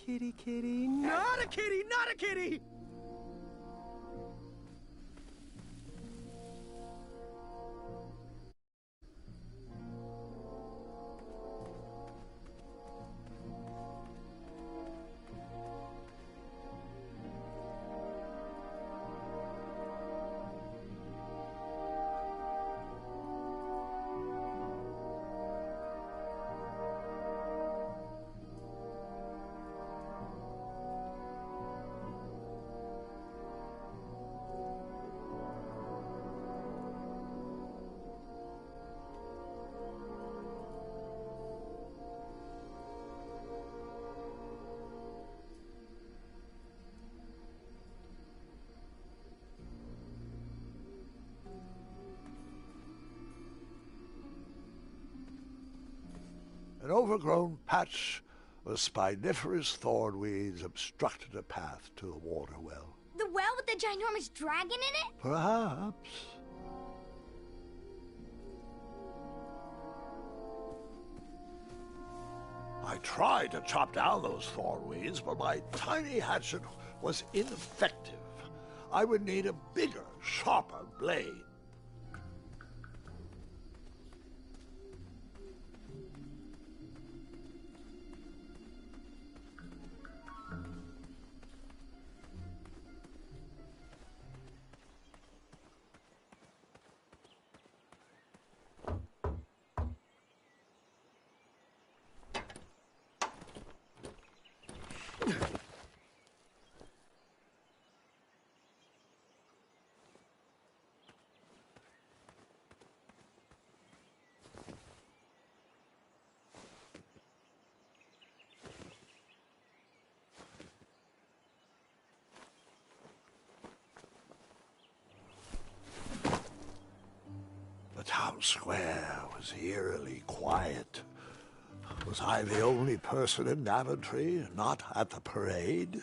kitty, kitty. Not a kitty, not a kitty! An overgrown patch of spiniferous thornweeds obstructed a path to the water well. The well with the ginormous dragon in it? Perhaps. I tried to chop down those thornweeds, but my tiny hatchet was ineffective. I would need a bigger, sharper blade. The town square was eerily quiet. Was I the only person in Daventry not at the parade?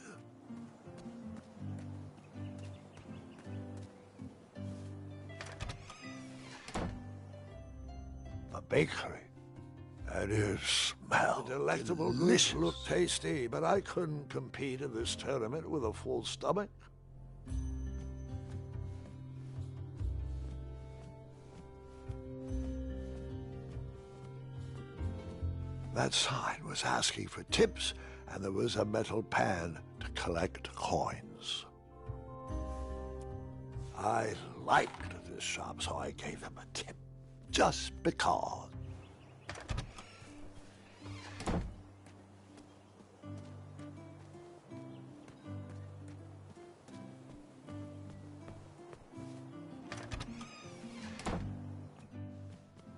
The bakery. And it smelled delectable. Delicious. Looked tasty, but I couldn't compete in this tournament with a full stomach. That sign was asking for tips, and there was a metal pan to collect coins. I liked this shop, so I gave them a tip, just because.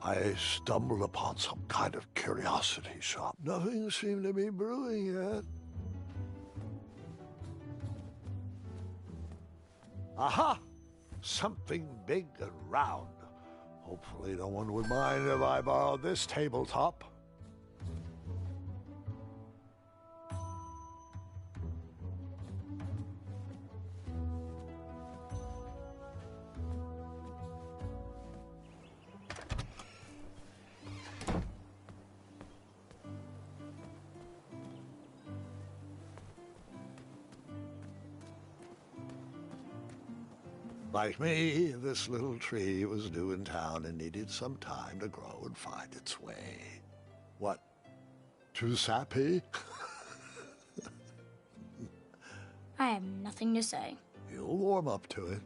I stumbled upon some kind of curiosity shop. Nothing seemed to be brewing yet. Aha! Something big and round. Hopefully no one would mind if I borrowed this tabletop. Like me, this little tree was new in town and needed some time to grow and find its way. What? Too sappy? I have nothing to say. You'll warm up to it.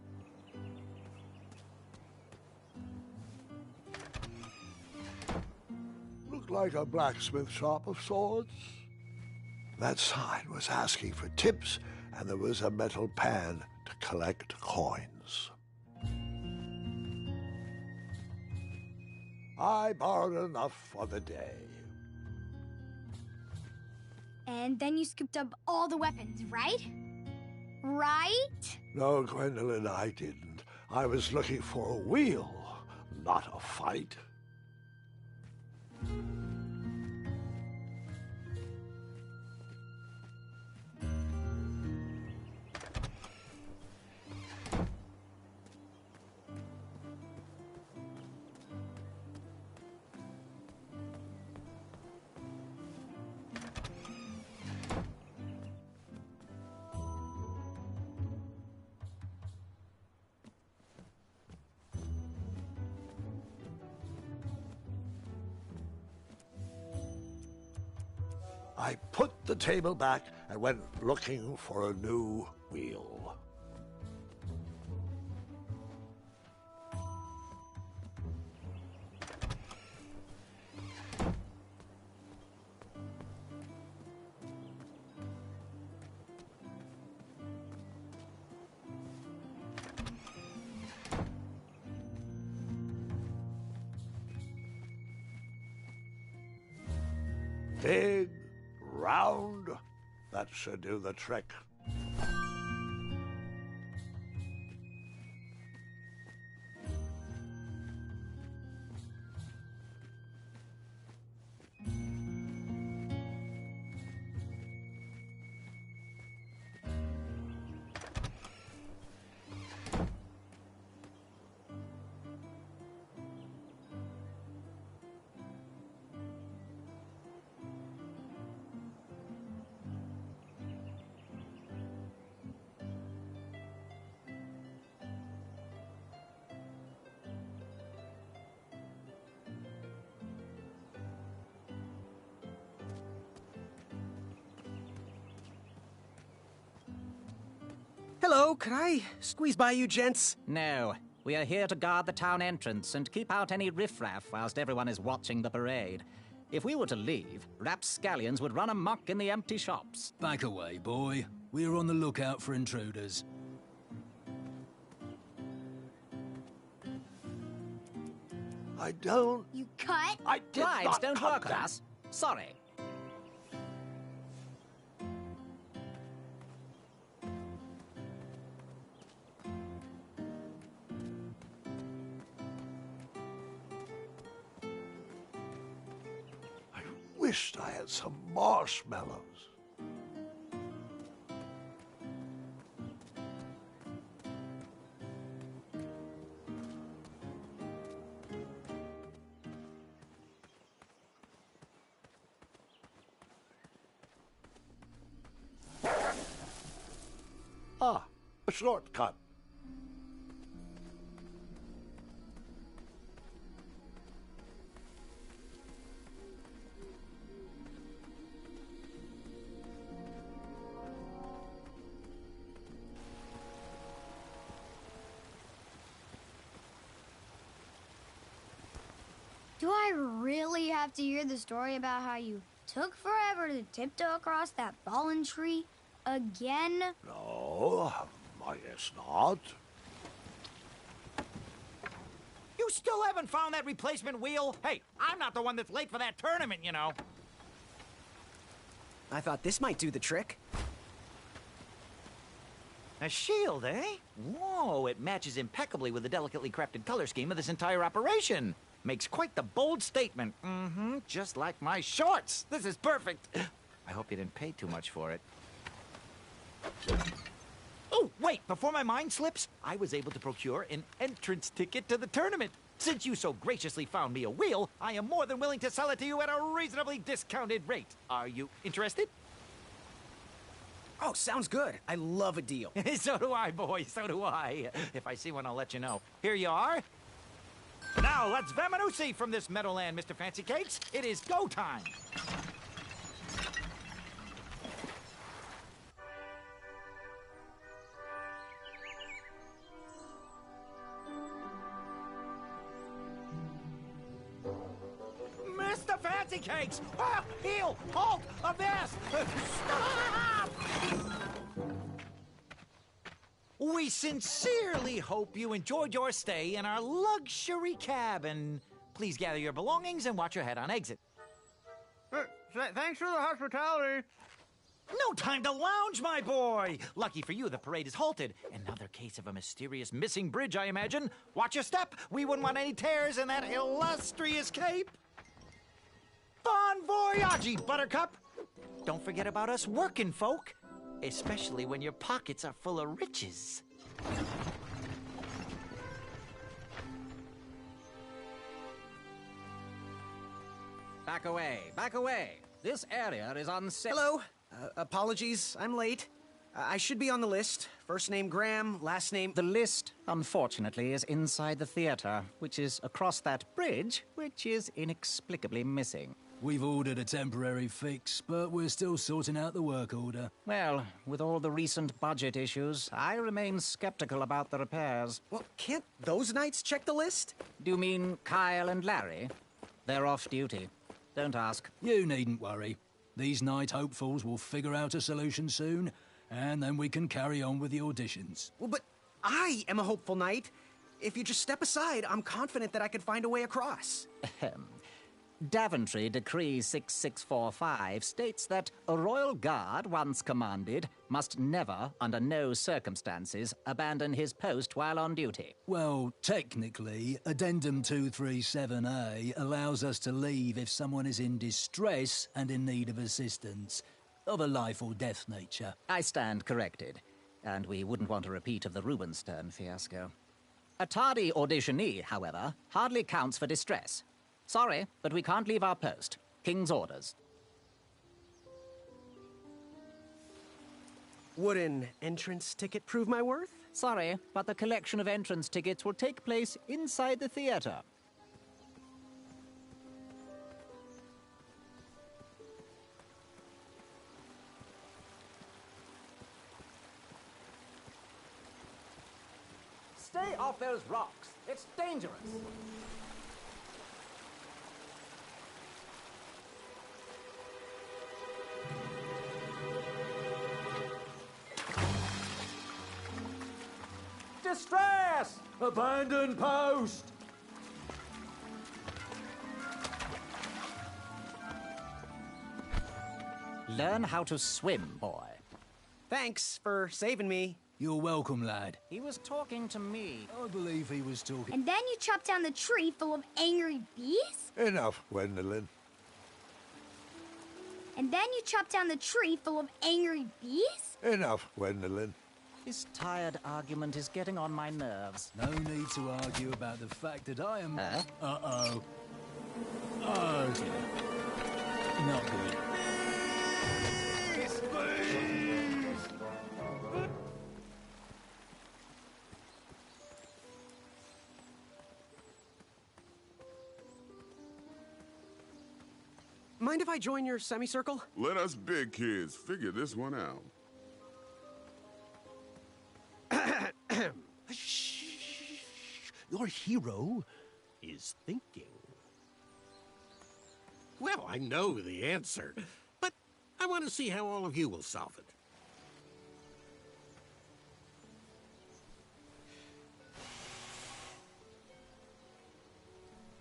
Looked like a blacksmith shop of sorts. That sign was asking for tips, and there was a metal pan to collect coins. I borrowed enough for the day. And then you scooped up all the weapons, right? Right? No, Gwendolyn, I didn't. I was looking for a wheel, not a fight. I put the table back and went looking for a new wheel. Big, round, that should do the trick. Hello, could I squeeze by you gents? No. We are here to guard the town entrance and keep out any riffraff whilst everyone is watching the parade. If we were to leave, rapscallions would run amok in the empty shops. Back away, boy. We're on the lookout for intruders. I don't... You cut? I did Glides not don't cut work on that. us. Sorry. I wished I had some marshmallows. Ah, a shortcut. Do I really have to hear the story about how you took forever to tiptoe across that fallen tree again? No, I guess not. You still haven't found that replacement wheel? Hey, I'm not the one that's late for that tournament, you know. I thought this might do the trick. A shield, eh? Whoa, it matches impeccably with the delicately crafted color scheme of this entire operation. Makes quite the bold statement. Mm-hmm, just like my shorts. This is perfect. I hope you didn't pay too much for it. Oh, wait, before my mind slips, I was able to procure an entrance ticket to the tournament. Since you so graciously found me a wheel, I am more than willing to sell it to you at a reasonably discounted rate. Are you interested? Oh, sounds good. I love a deal. So do I, boy, so do I. If I see one, I'll let you know. Here you are. Now, let's Vamanusi from this meadowland, Mr. Fancy Cakes. It is go time. Mr. Fancy Cakes! Ah, heel! Halt! Avast! Stop! We sincerely hope you enjoyed your stay in our luxury cabin. Please gather your belongings and watch your head on exit. Thanks for the hospitality. No time to lounge, my boy! Lucky for you, the parade is halted. Another case of a mysterious missing bridge, I imagine. Watch your step. We wouldn't want any tears in that illustrious cape. Bon voyage, Buttercup! Don't forget about us working folk, especially when your pockets are full of riches. Back away, back away. This area is unsafe. Hello. Apologies, I'm late. I should be on the list. First name Graham, last name... The list, unfortunately, is inside the theater, which is across that bridge, which is inexplicably missing. We've ordered a temporary fix, but we're still sorting out the work order. Well, with all the recent budget issues, I remain skeptical about the repairs. Well, can't those knights check the list? Do you mean Kyle and Larry? They're off duty. Don't ask. You needn't worry. These night hopefuls will figure out a solution soon, and then we can carry on with the auditions. Well, but I am a hopeful knight. If you just step aside, I'm confident that I could find a way across. Daventry Decree 6645 states that a royal guard, once commanded, must never, under no circumstances, abandon his post while on duty. Well, technically, Addendum 237A allows us to leave if someone is in distress and in need of assistance, of a life or death nature. I stand corrected, and we wouldn't want a repeat of the Rubenstern fiasco. A tardy auditionee, however, hardly counts for distress. Sorry, but we can't leave our post. King's orders. Would an entrance ticket prove my worth? Sorry, but the collection of entrance tickets will take place inside the theater. Stay off those rocks. It's dangerous. Distress! Abandon post! Learn how to swim, boy. Thanks for saving me. You're welcome, lad. He was talking to me. I believe he was talking. And then you chop down the tree full of angry bees? Enough, Gwendolyn. And then you chop down the tree full of angry bees? Enough, Gwendolyn. This tired argument is getting on my nerves. No need to argue about the fact that I am... Huh? Uh-oh. Oh, dear. Not good. Mind if I join your semicircle? Let us big kids figure this one out. Your hero is thinking. Well, I know the answer, but I want to see how all of you will solve it.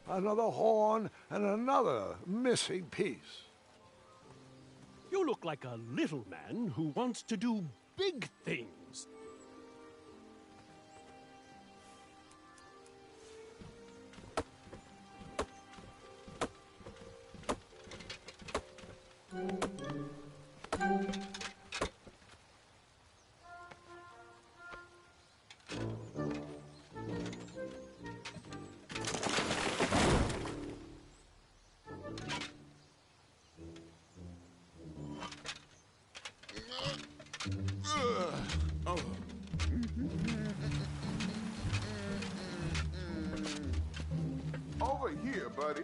Another horn and another missing piece. You look like a little man who wants to do big things. Over here, buddy.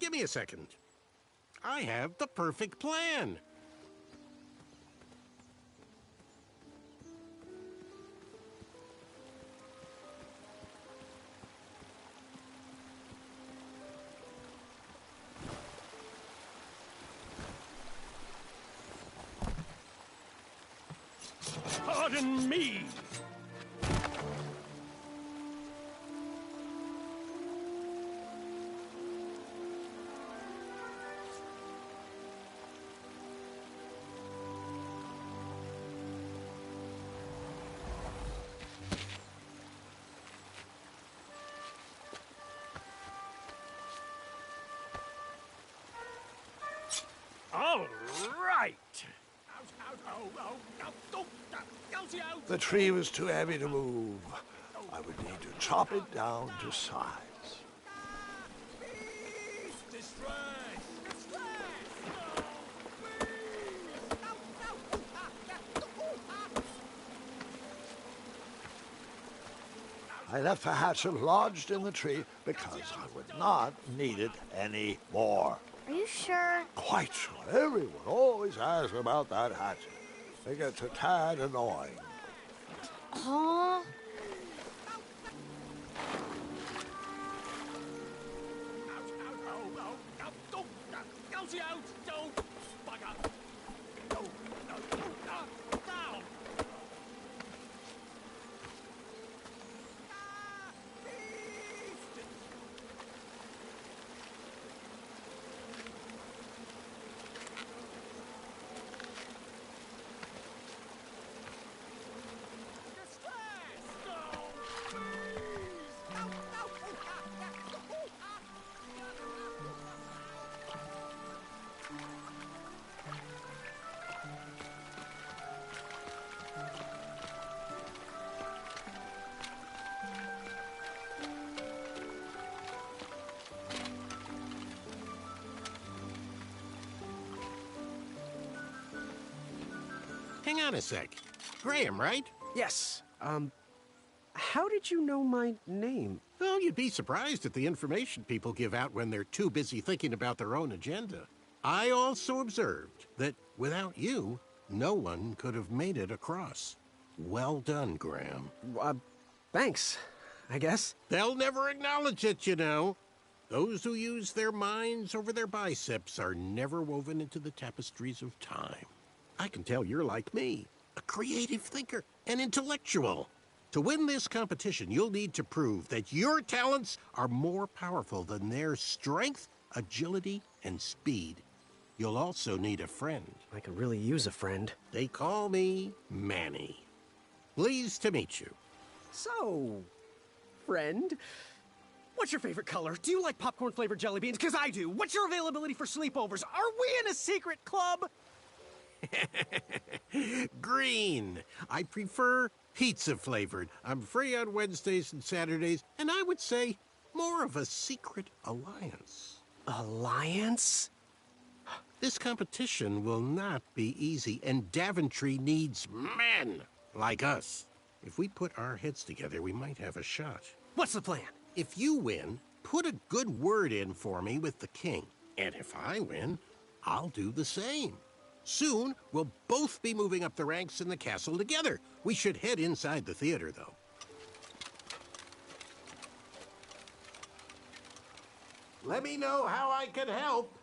Give me a second. I have the perfect plan. Pardon me. All right. The tree was too heavy to move. I would need to chop it down to size. I left the hatchet lodged in the tree because I would not need it any more. Are you sure? Quite sure. Everyone always asks about that hatchet. It gets a tad annoying. Huh? Hang on a sec. Graham, right? Yes. How did you know my name? Well, you'd be surprised at the information people give out when they're too busy thinking about their own agenda. I also observed that without you, no one could have made it across. Well done, Graham. Thanks, I guess. They'll never acknowledge it, you know. Those who use their minds over their biceps are never woven into the tapestries of time. I can tell you're like me, a creative thinker, an intellectual. To win this competition, you'll need to prove that your talents are more powerful than their strength, agility, and speed. You'll also need a friend. I could really use a friend. They call me Manny. Pleased to meet you. So, friend, what's your favorite color? Do you like popcorn-flavored jelly beans? Because I do. What's your availability for sleepovers? Are we in a secret club? Green. I prefer pizza-flavored. I'm free on Wednesdays and Saturdays, and I would say more of a secret alliance. Alliance? This competition will not be easy, and Daventry needs men like us. If we put our heads together, we might have a shot. What's the plan? If you win, put a good word in for me with the king. And if I win, I'll do the same. Soon, we'll both be moving up the ranks in the castle together. We should head inside the theater, though. Let me know how I can help.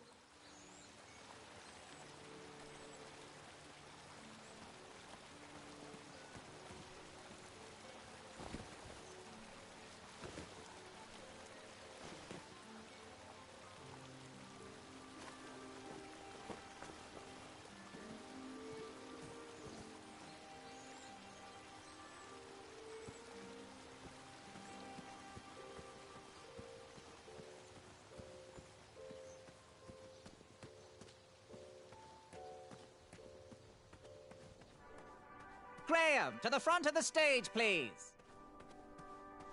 Graham, to the front of the stage, please.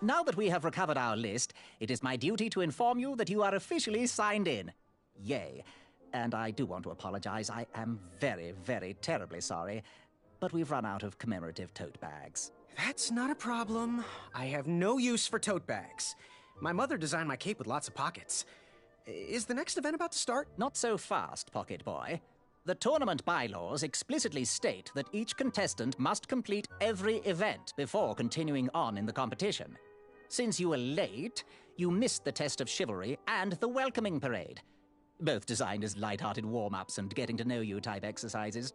Now that we have recovered our list, it is my duty to inform you that you are officially signed in. Yay. And I do want to apologize. I am very, very terribly sorry. But we've run out of commemorative tote bags. That's not a problem. I have no use for tote bags. My mother designed my cape with lots of pockets. Is the next event about to start? Not so fast, Pocket Boy. The tournament bylaws explicitly state that each contestant must complete every event before continuing on in the competition. Since you were late, you missed the test of chivalry and the welcoming parade. Both designed as light-hearted warm-ups and getting-to-know-you type exercises.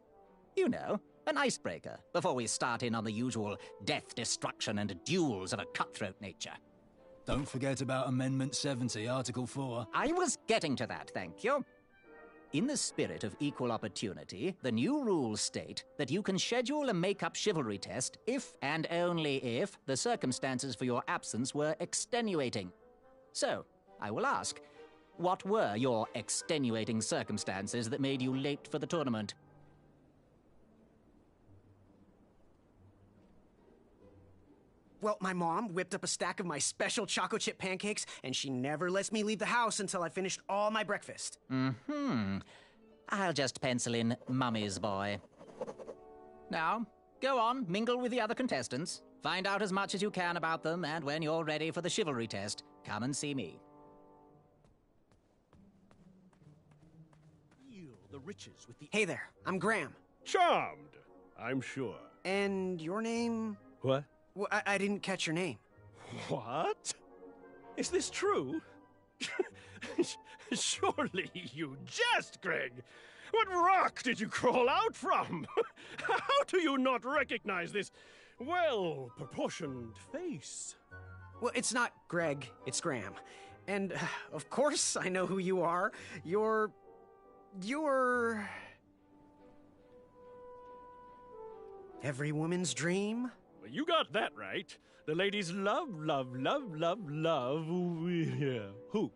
You know, An icebreaker, before we start in on the usual death, destruction, and duels of a cutthroat nature. Don't forget about Amendment 70, Article 4. I was getting to that, thank you. In the spirit of equal opportunity, the new rules state that you can schedule a make-up chivalry test if and only if the circumstances for your absence were extenuating. So, I will ask, what were your extenuating circumstances that made you late for the tournament? Well, my mom whipped up a stack of my special chocolate chip pancakes, and she never lets me leave the house until I finished all my breakfast. I'll just pencil in Mummy's boy. Now, go on, mingle with the other contestants. Find out as much as you can about them, and when you're ready for the chivalry test, come and see me. Feel the riches with the... Hey there, I'm Graham. Charmed, I'm sure. And your name? What? Well, I didn't catch your name. What? Is this true? Surely you jest, Greg. What rock did you crawl out from? How do you not recognize this well-proportioned face? Well, it's not Greg, it's Graham. And, of course, I know who you are. You're... every woman's dream? Well, you got that right. The ladies love, love, love, love, love. Yeah. Who?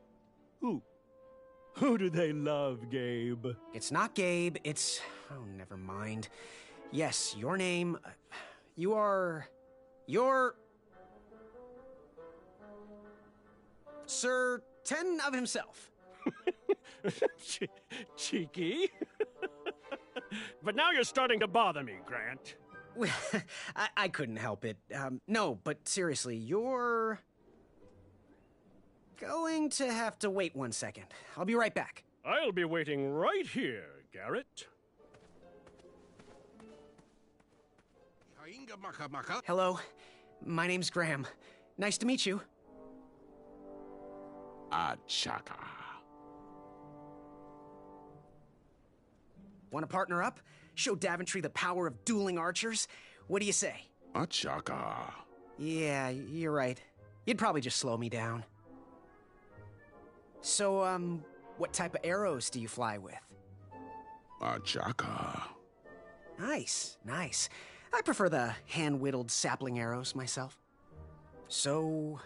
Who do they love, Gabe? It's not Gabe, it's... oh, never mind. Yes, your name... you're... Sir Ten of himself. Cheeky. But now you're starting to bother me, Grant. Well, I couldn't help it. No, but seriously, you're... going to have to wait 1 second. I'll be right back. I'll be waiting right here, Garrett. Hello, my name's Graham. Nice to meet you. Achaka. Want to partner up? Show Daventry the power of dueling archers? What do you say? Achaka. Yeah, you're right. You'd probably just slow me down. So, what type of arrows do you fly with? Achaka. Nice, nice. I prefer the hand-whittled sapling arrows myself. So,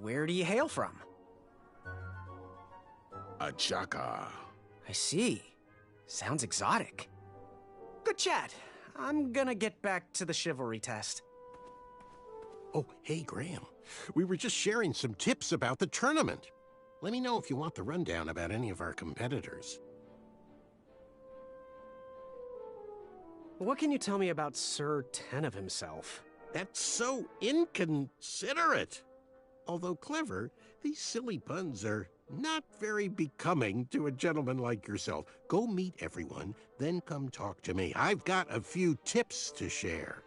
where do you hail from? Achaka. I see. Sounds exotic. Good chat. I'm gonna get back to the chivalry test. Oh, hey, Graham. We were just sharing some tips about the tournament. Let me know if you want the rundown about any of our competitors. What can you tell me about Sir Ten of himself? That's so inconsiderate. Although clever, these silly puns are not very becoming to a gentleman like yourself. Go meet everyone, then come talk to me. I've got a few tips to share.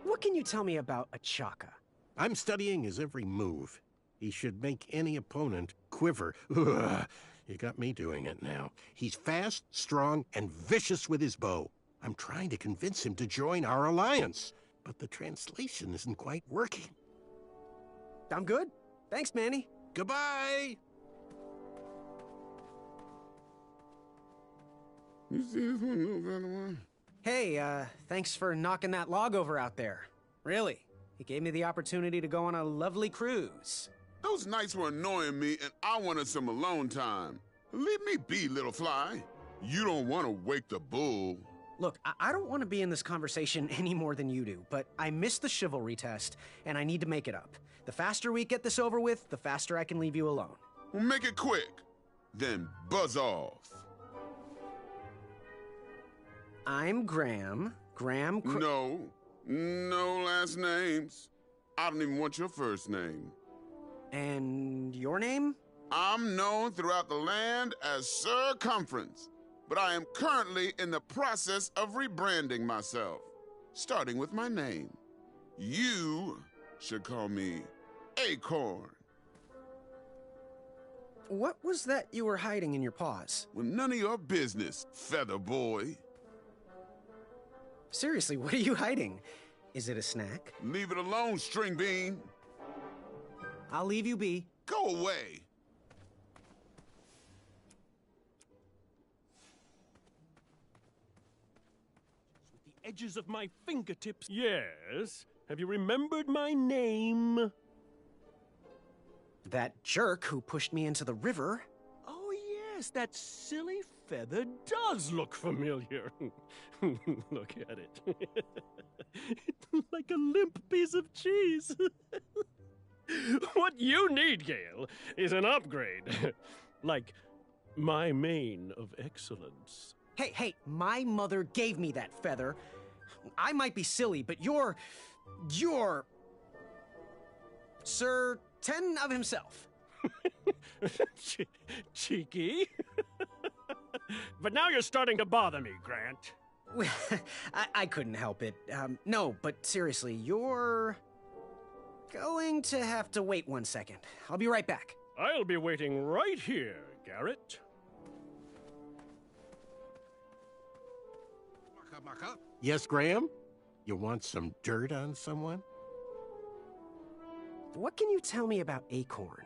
What can you tell me about Achaka? I'm studying his every move. He should make any opponent quiver. Ugh, you got me doing it now. He's fast, strong, and vicious with his bow. I'm trying to convince him to join our alliance, but the translation isn't quite working. I'm good. Thanks, Manny. Goodbye! You see this one, little better one? Hey, thanks for knocking that log over out there. Really. It gave me the opportunity to go on a lovely cruise. Those nights were annoying me, and I wanted some alone time. Leave me be, little fly. You don't want to wake the bull. Look, I don't want to be in this conversation any more than you do, but I missed the chivalry test, and I need to make it up. The faster we get this over with, the faster I can leave you alone. Well, make it quick. Then buzz off. I'm Graham. No last names. I don't even want your first name. And your name? I'm known throughout the land as Circumference, but I am currently in the process of rebranding myself, starting with my name. You should call me Acorn. What was that you were hiding in your paws? Well, none of your business, Feather Boy. Seriously, what are you hiding? Is it a snack? Leave it alone, String Bean. I'll leave you be. Go away. With the edges of my fingertips. Yes. Have you remembered my name? That jerk who pushed me into the river. Oh, yes, that silly feather does look familiar. Look at it. Like a limp piece of cheese. What you need, Gale, is an upgrade. Like my mane of excellence. Hey, my mother gave me that feather. I might be silly, but you're Sir Ten of himself. Cheeky. But now you're starting to bother me, Grant. I couldn't help it. No, but seriously, you're going to have to wait 1 second. I'll be right back. I'll be waiting right here, Garrett. Yes, Graham? You want some dirt on someone? What can you tell me about Acorn?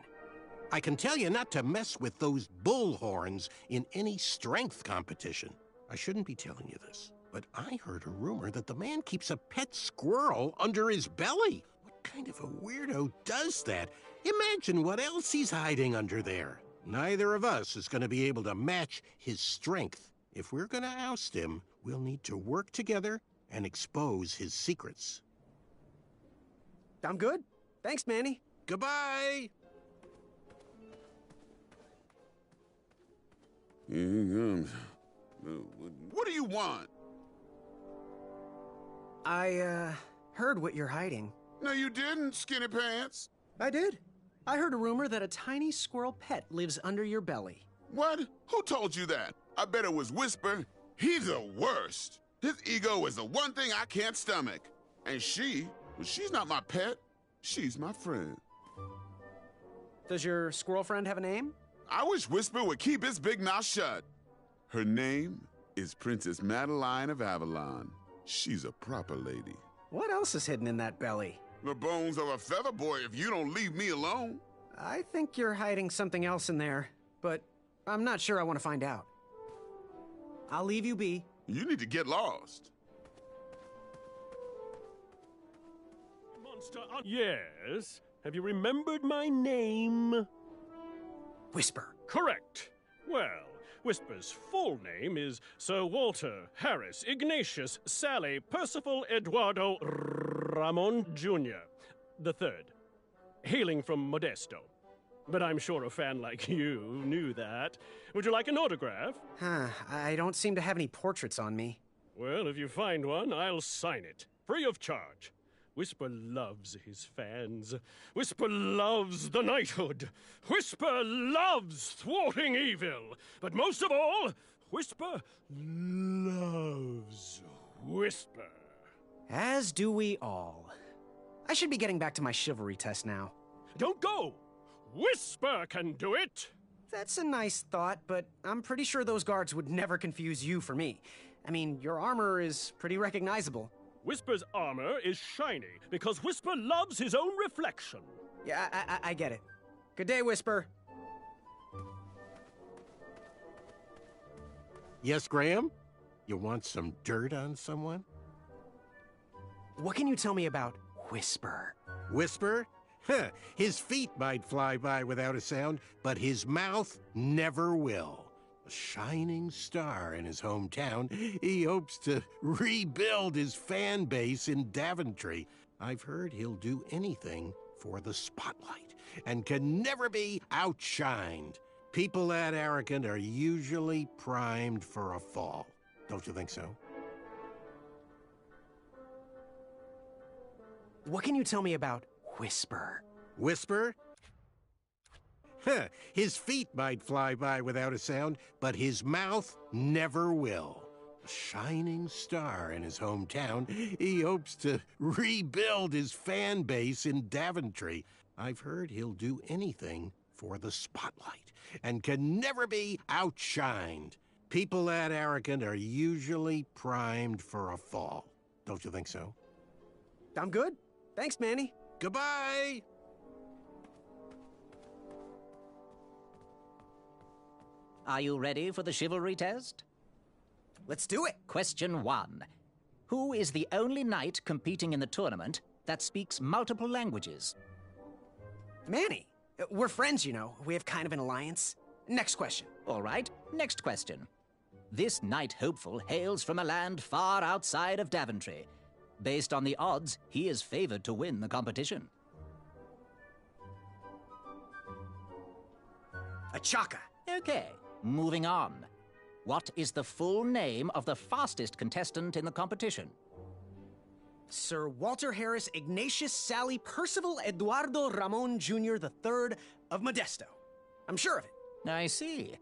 I can tell you not to mess with those bullhorns in any strength competition. I shouldn't be telling you this, but I heard a rumor that the man keeps a pet squirrel under his belly. What kind of a weirdo does that? Imagine what else he's hiding under there. Neither of us is going to be able to match his strength. If we're going to oust him, we'll need to work together and expose his secrets. I'm good. Thanks, Manny. Goodbye! What do you want? I, heard what you're hiding. No, you didn't, Skinny Pants. I did. I heard a rumor that a tiny squirrel pet lives under your belly. What? Who told you that? I bet it was Whisper. He's the worst. His ego is the one thing I can't stomach. And she's not my pet. She's my friend. Does your squirrel friend have a name? I wish Whisper would keep his big mouth shut. Her name is Princess Madeline of Avalon. She's a proper lady. What else is hidden in that belly? The bones of a feather boy if you don't leave me alone. I think you're hiding something else in there, but I'm not sure I want to find out. I'll leave you be. You need to get lost. Monster. Yes. Have you remembered my name? Whisper. Correct. Well, Whisper's full name is Sir Walter Harris Ignatius Sally Percival Eduardo Ramon Jr. the Third, hailing from Modesto. But I'm sure a fan like you knew that. Would you like an autograph? I don't seem to have any portraits on me. Well, if you find one, I'll sign it, free of charge. Whisper loves his fans. Whisper loves the knighthood. Whisper loves thwarting evil. But most of all, Whisper loves Whisper. As do we all. I should be getting back to my chivalry test now. Don't go! Whisper can do it! That's a nice thought, but I'm pretty sure those guards would never confuse you for me. I mean, your armor is pretty recognizable. Whisper's armor is shiny because Whisper loves his own reflection. Yeah, I get it. Good day, Whisper. Yes, Graham? You want some dirt on someone? What can you tell me about Whisper? Whisper? Huh, his feet might fly by without a sound, but his mouth never will. A shining star in his hometown, he hopes to rebuild his fan base in Daventry. I've heard he'll do anything for the spotlight and can never be outshined. People that arrogant are usually primed for a fall. Don't you think so? What can you tell me about Whisper? Whisper? Huh, his feet might fly by without a sound, but his mouth never will. A shining star in his hometown, he hopes to rebuild his fan base in Daventry. I've heard he'll do anything for the spotlight and can never be outshined. People that arrogant are usually primed for a fall. Don't you think so? I'm good. Thanks, Manny. Goodbye! Are you ready for the chivalry test? Let's do it. Question 1. Who is the only knight competing in the tournament that speaks multiple languages? Manny. We're friends, you know. We have kind of an alliance. Next question. All right, next question. This knight hopeful hails from a land far outside of Daventry. Based on the odds, he is favored to win the competition. Achaka. Okay, moving on. What is the full name of the fastest contestant in the competition? Sir Walter Harris Ignatius Sally Percival Eduardo Ramon Jr. III of Modesto. I'm sure of it. I see.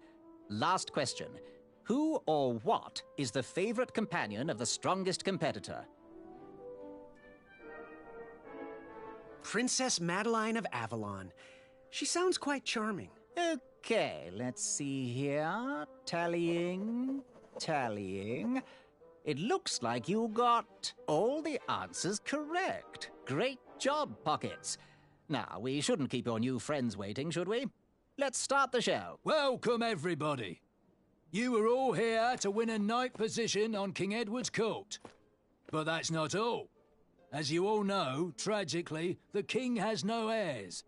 Last question. Who or what is the favorite companion of the strongest competitor? Princess Madeline of Avalon. She sounds quite charming. Okay, let's see here. Tallying. It looks like you got all the answers correct. Great job, Pockets. Now, we shouldn't keep your new friends waiting, should we? Let's start the show. Welcome, everybody. You are all here to win a knight position on King Edward's court. But that's not all. As you all know, tragically, the king has no heirs.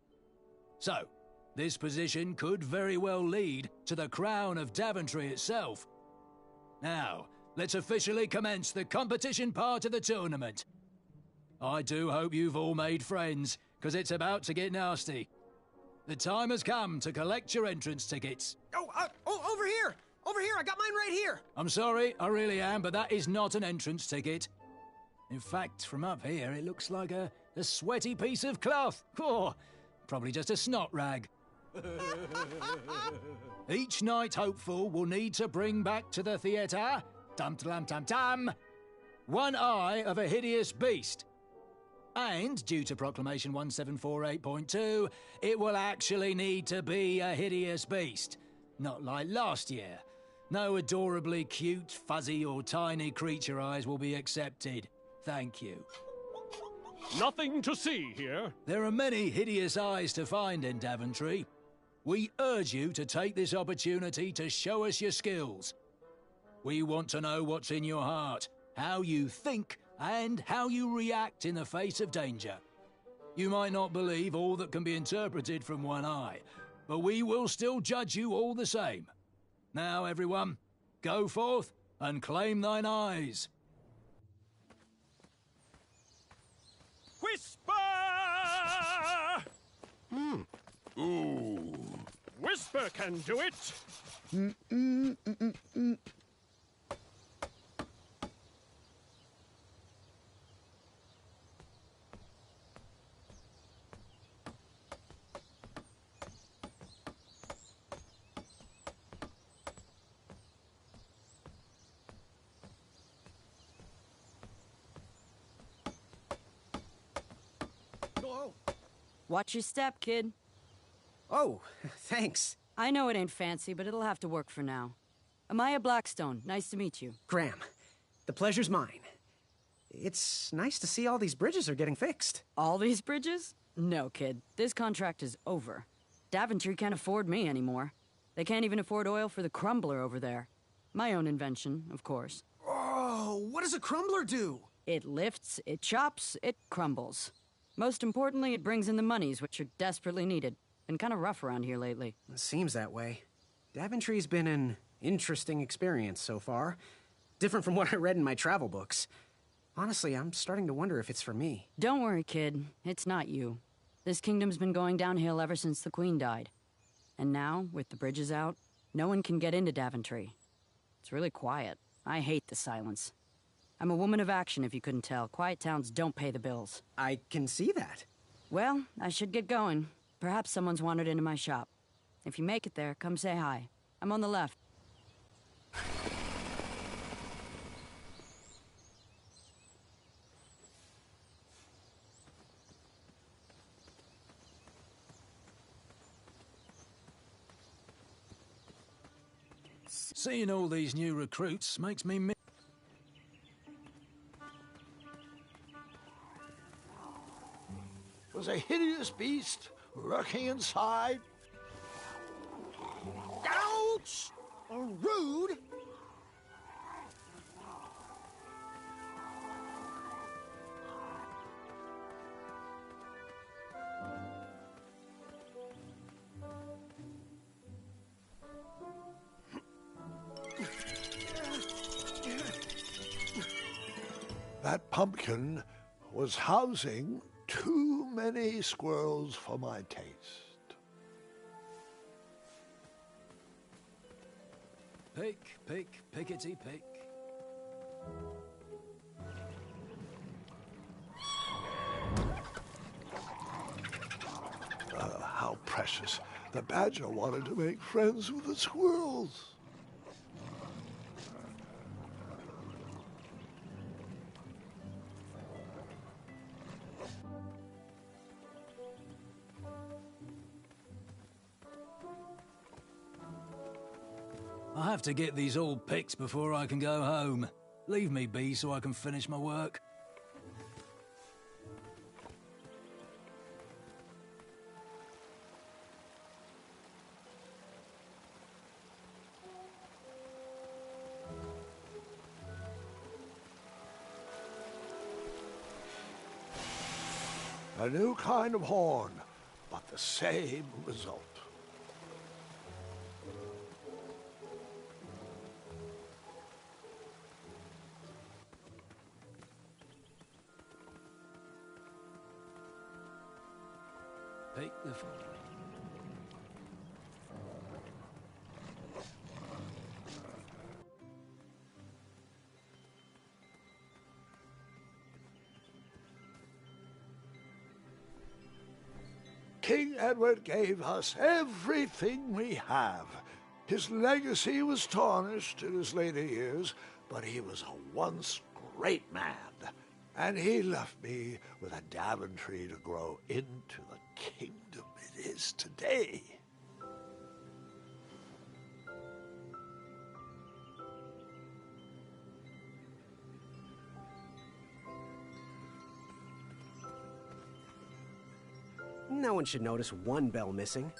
So, this position could very well lead to the crown of Daventry itself. Now, let's officially commence the competition part of the tournament. I do hope you've all made friends, because it's about to get nasty. The time has come to collect your entrance tickets. Oh, over here! Over here, I got mine right here! I'm sorry, I really am, but that is not an entrance ticket. In fact, from up here, it looks like a sweaty piece of cloth. Oh, probably just a snot rag. Each knight hopeful will need to bring back to the theatre, dum-dum-dum-dum, one eye of a hideous beast. And, due to Proclamation 1748.2, it will actually need to be a hideous beast. Not like last year. No adorably cute, fuzzy or tiny creature eyes will be accepted. Thank you. Nothing to see here. There are many hideous eyes to find in Daventry. We urge you to take this opportunity to show us your skills. We want to know what's in your heart, how you think, and how you react in the face of danger. You might not believe all that can be interpreted from one eye, but we will still judge you all the same. Now, everyone, go forth and claim thine eyes. Whisper! Ooh. Whisper can do it. Watch your step, kid. Oh, thanks. I know it ain't fancy, but it'll have to work for now. Amaya Blackstone, nice to meet you. Graham, the pleasure's mine. It's nice to see all these bridges are getting fixed. All these bridges? No, kid. This contract is over. Daventry can't afford me anymore. They can't even afford oil for the crumbler over there. My own invention, of course. Oh, what does a crumbler do? It lifts, it chops, it crumbles. Most importantly, it brings in the monies, which are desperately needed. Been kind of rough around here lately. It seems that way. Daventry's been an interesting experience so far. Different from what I read in my travel books. Honestly, I'm starting to wonder if it's for me. Don't worry, kid. It's not you. This kingdom's been going downhill ever since the Queen died. And now, with the bridges out, no one can get into Daventry. It's really quiet. I hate the silence. I'm a woman of action, if you couldn't tell. Quiet towns don't pay the bills. I can see that. Well, I should get going. Perhaps someone's wandered into my shop. If you make it there, come say hi. I'm on the left. Seeing all these new recruits makes me hideous beast lurking inside? Ouch! Rude! That pumpkin was housing too many squirrels for my taste. Pick, pick, pickety pick. How precious. The badger wanted to make friends with the squirrels. I have to get these all picked before I can go home. Leave me be so I can finish my work. A new kind of horn, but the same result. Pick the... King Edward gave us everything we have. His legacy was tarnished in his later years, but he was a once great man. And he left me with a Daventry to grow into the kingdom it is today. No one should notice one bell missing.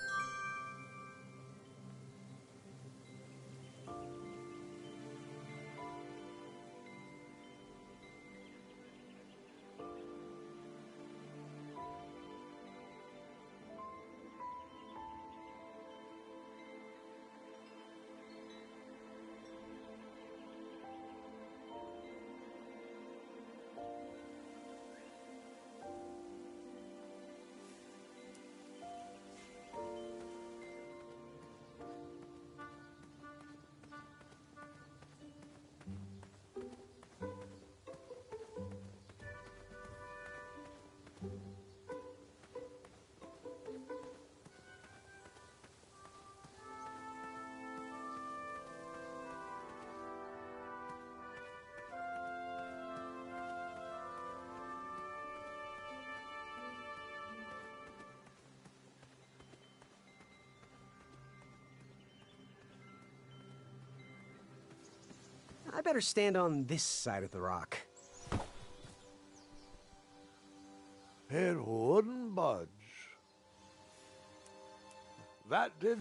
I better stand on this side of the rock. It wouldn't budge. That did...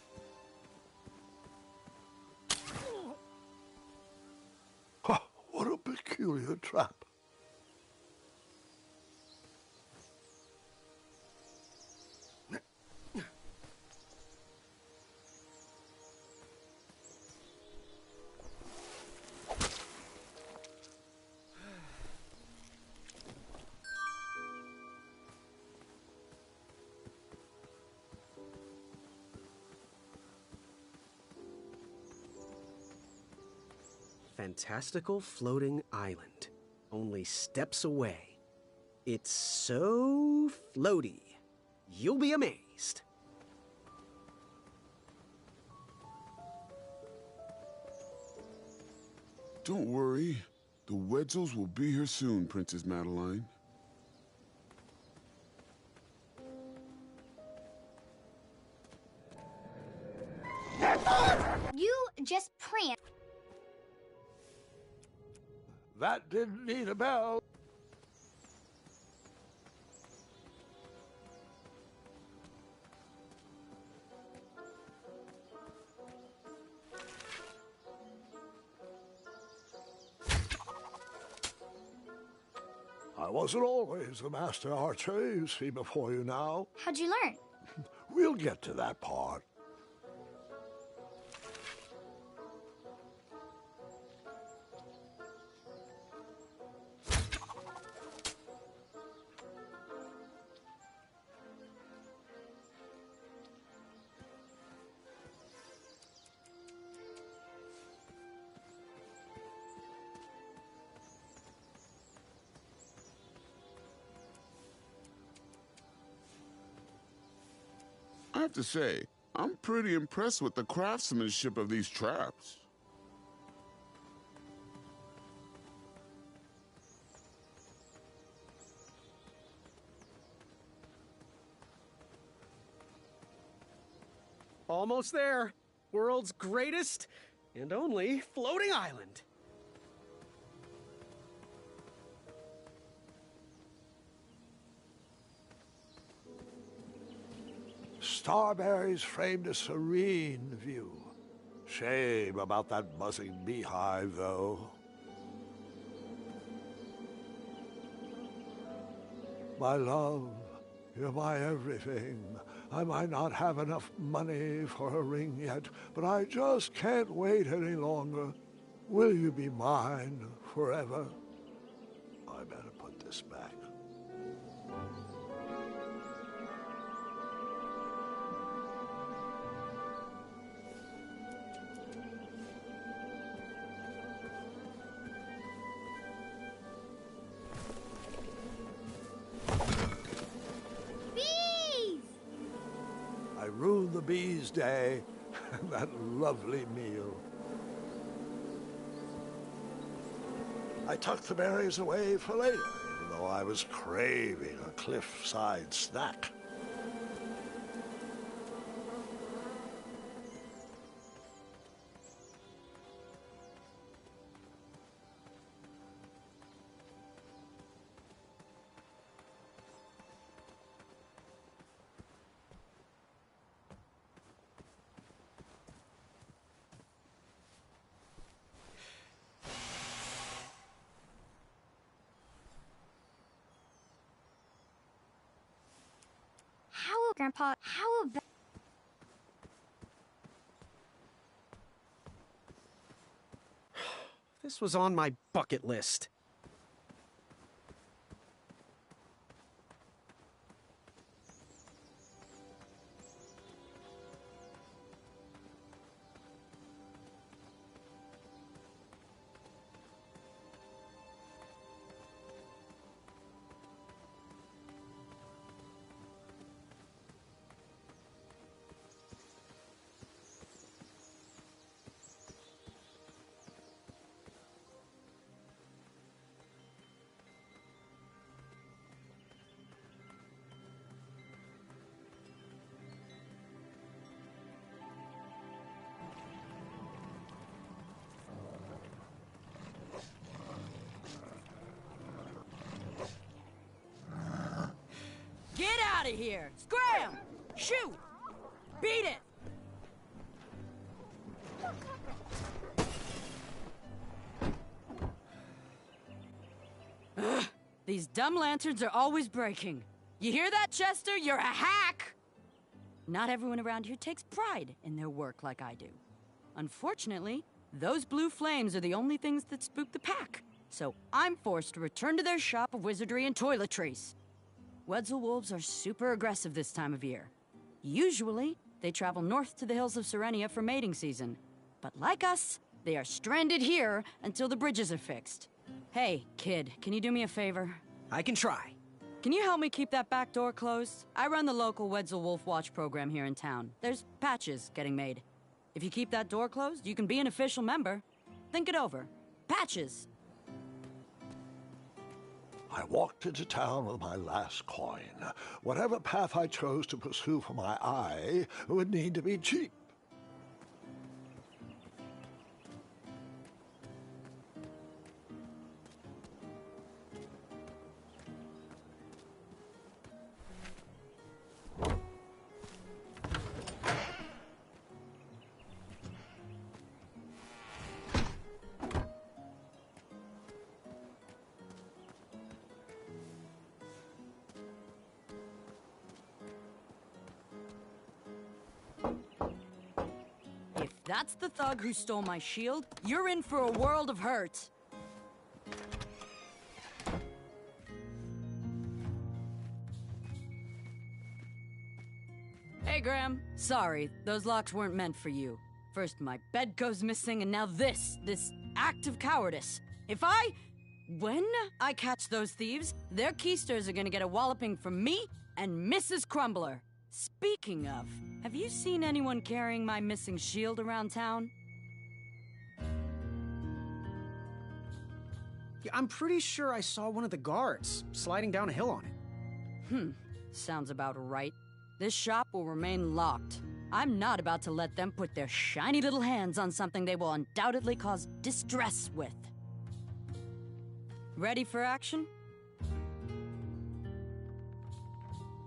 Huh, what a peculiar trap. Fantastical floating island. Only steps away. It's so floaty. You'll be amazed. Don't worry. The Wetzels will be here soon, Princess Madeline. You just prance. That didn't need a bell. I wasn't always the master archer you see before you now. How'd you learn? We'll get to that part. I have to say, I'm pretty impressed with the craftsmanship of these traps. Almost there. World's greatest and only floating island. Starberries framed a serene view. Shame about that buzzing beehive, though. My love, you're my everything. I might not have enough money for a ring yet, but I just can't wait any longer. Will you be mine forever? I better put this back. Ruined the bees' day and that lovely meal. I tucked the berries away for later, even though I was craving a cliffside snack. Grandpa, how about... This was on my bucket list. Get out of here! Scram! Shoot! Beat it! Ugh, these dumb lanterns are always breaking. You hear that, Chester? You're a hack! Not everyone around here takes pride in their work like I do. Unfortunately, those blue flames are the only things that spook the pack. So I'm forced to return to their shop of wizardry and toiletries. Wetzel wolves are super aggressive this time of year. Usually, they travel north to the hills of Serenia for mating season. But like us, they are stranded here until the bridges are fixed. Hey, kid, can you do me a favor? I can try. Can you help me keep that back door closed? I run the local Wetzel Wolf Watch program here in town. There's patches getting made. If you keep that door closed, you can be an official member. Think it over. Patches! I walked into town with my last coin. Whatever path I chose to pursue for my eye would need to be cheap. that's the thug who stole my shield, you're in for a world of hurt. Hey, Graham. Sorry, those locks weren't meant for you. First my bed goes missing, and now this act of cowardice. When I catch those thieves, their keysters are gonna get a walloping from me and Mrs. Crumbler. Speaking of, have you seen anyone carrying my missing shield around town? Yeah, I'm pretty sure I saw one of the guards sliding down a hill on it. Sounds about right. This shop will remain locked. I'm not about to let them put their shiny little hands on something they will undoubtedly cause distress with. Ready for action?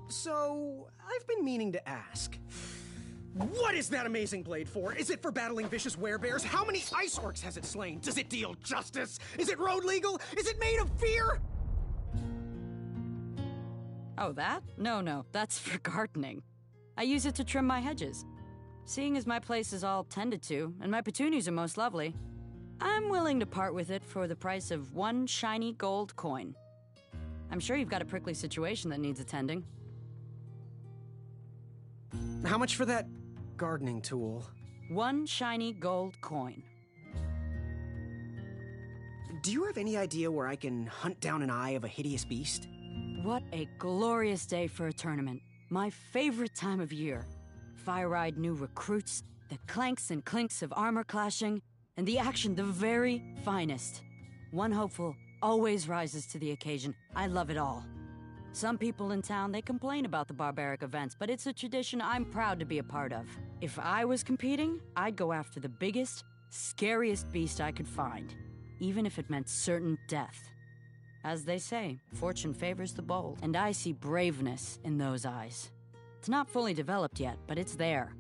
So, I've been meaning to ask. What is that amazing blade for? Is it for battling vicious werebears? How many ice orcs has it slain? Does it deal justice? Is it road legal? Is it made of fear? Oh, that? No, that's for gardening. I use it to trim my hedges. Seeing as my place is all tended to, and my petunias are most lovely, I'm willing to part with it for the price of 1 shiny gold coin. I'm sure you've got a prickly situation that needs attending. How much for that gardening tool? 1 shiny gold coin. Do you have any idea where I can hunt down an eye of a hideous beast? What a glorious day for a tournament. My favorite time of year. Fire-eyed new recruits, the clanks and clinks of armor clashing, and the action the very finest. One hopeful always rises to the occasion. I love it all. Some people in town, they complain about the barbaric events, but it's a tradition I'm proud to be a part of. If I was competing, I'd go after the biggest, scariest beast I could find, even if it meant certain death. As they say, fortune favors the bold, and I see braveness in those eyes. It's not fully developed yet, but it's there.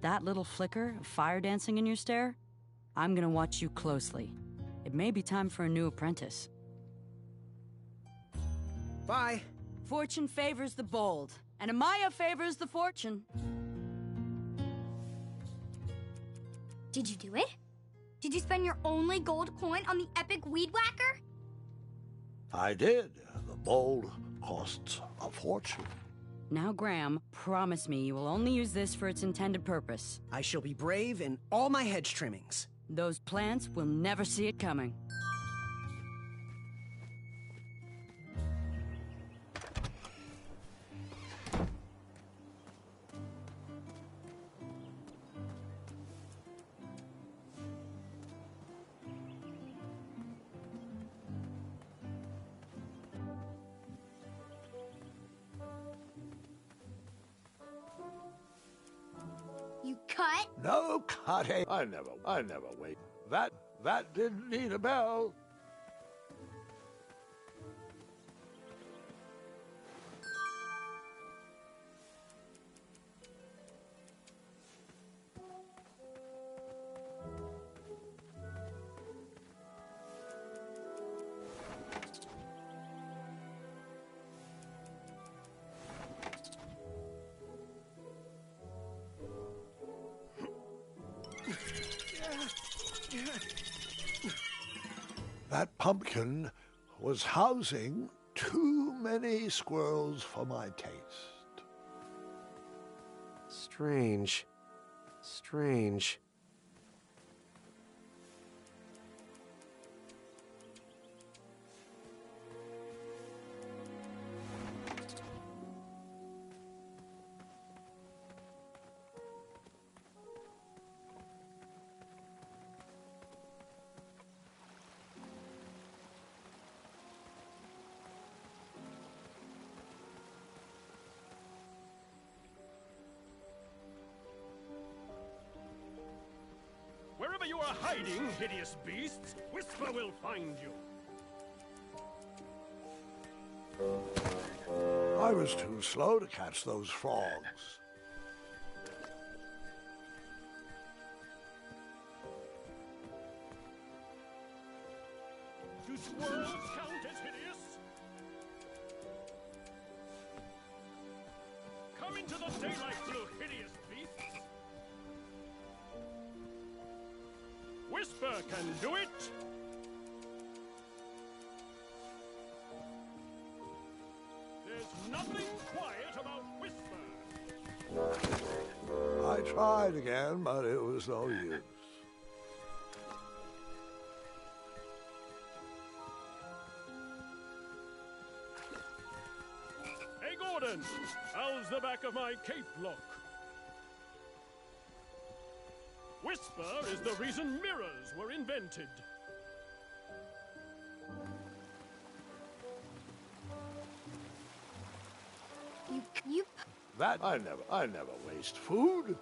That little flicker of fire dancing in your stare? I'm gonna watch you closely. It may be time for a new apprentice. Bye. Fortune favors the bold, and Amaya favors the fortune. Did you do it? Did you spend your only gold coin on the epic weed whacker? I did. The bowl costs a fortune. Now, Graham, promise me you will only use this for its intended purpose. I shall be brave in all my hedge trimmings. Those plants will never see it coming. You cut? No cutting. I never wait. That didn't need a bell. That pumpkin was housing too many squirrels for my taste. Strange. Strange. Wherever you are hiding, hideous beasts, Whisper will find you. I was too slow to catch those frogs. Do squirrels count as hideous? Come into the daylight, you hideous beasts! Whisper can do it! There's nothing quiet about Whisper. I tried again, but it was no use. Hey, Gordon! How's the back of my cape look? Whisper is the reason mirrors were invented. You... That I never waste food.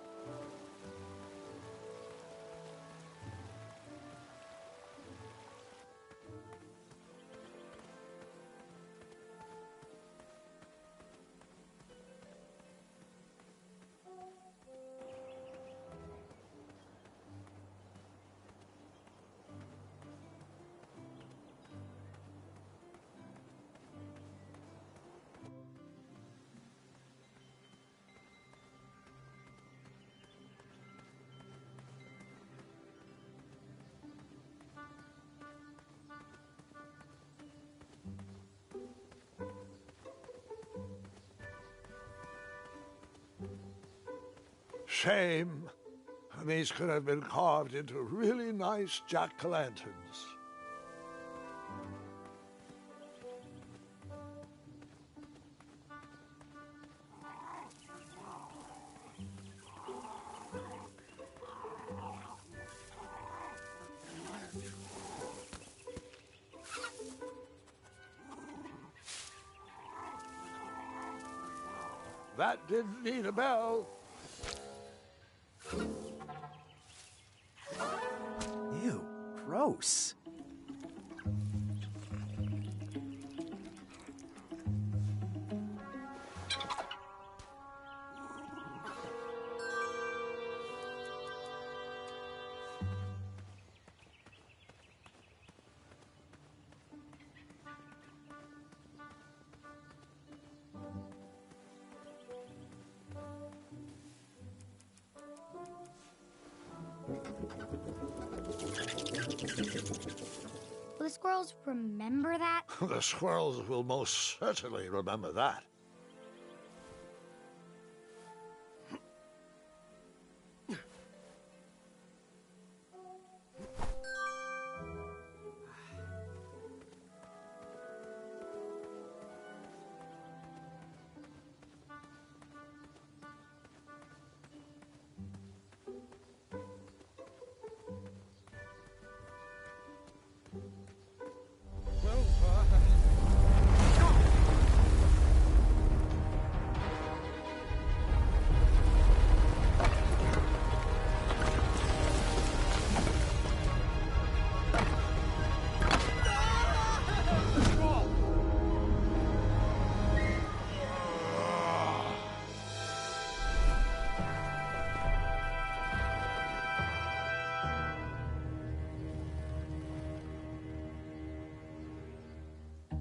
Shame. These could have been carved into really nice jack-o'-lanterns. That didn't need a bell. Ew, gross. Will the squirrels remember that? The squirrels will most certainly remember that.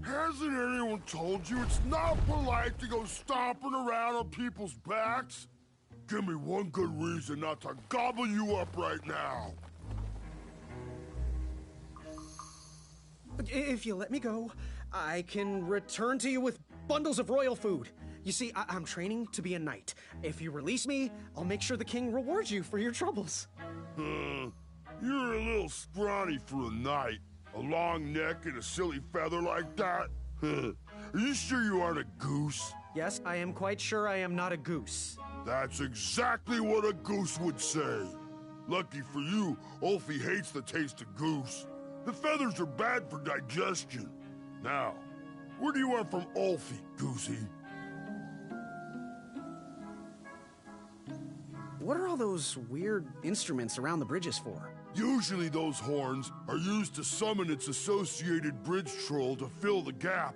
Hasn't anyone told you it's not polite to go stomping around on people's backs? Give me one good reason not to gobble you up right now. If you let me go, I can return to you with bundles of royal food. You see, I'm training to be a knight. If you release me, I'll make sure the king rewards you for your troubles. You're a little scrawny for a knight. A long neck and a silly feather like that? Are you sure you aren't a goose? Yes, I am quite sure I am not a goose. That's exactly what a goose would say. Lucky for you, Ulfie hates the taste of goose. The feathers are bad for digestion. Now, what do you want from Ulfie, Goosey? What are all those weird instruments around the bridges for? Usually those horns are used to summon its associated bridge troll to fill the gap.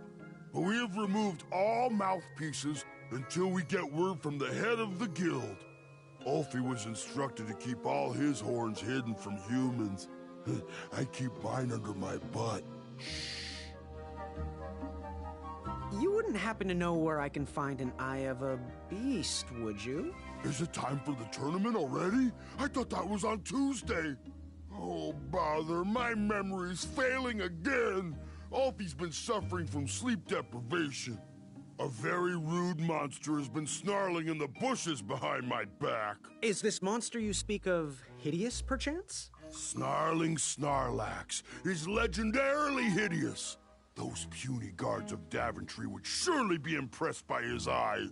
But we have removed all mouthpieces until we get word from the head of the guild. Ulfie was instructed to keep all his horns hidden from humans. I keep mine under my butt. You wouldn't happen to know where I can find an Eye of a Beast, would you? Is it time for the tournament already? I thought that was on Tuesday. Oh, bother, my memory's failing again. Alfie's been suffering from sleep deprivation. A very rude monster has been snarling in the bushes behind my back. Is this monster you speak of hideous, perchance? Snarling Snarlax is legendarily hideous. Those puny guards of Daventry would surely be impressed by his eye.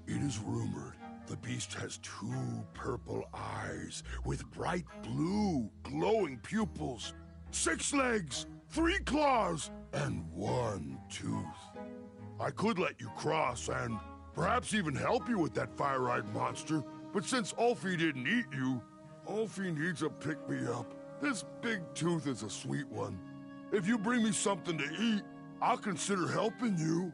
It is rumored the beast has 2 purple eyes with bright blue, glowing pupils, 6 legs, 3 claws, and 1 tooth. I could let you cross and perhaps even help you with that fire-eyed monster, but since Ulfie didn't eat you, Ulfie needs a pick-me-up. This big tooth is a sweet one. If you bring me something to eat, I'll consider helping you.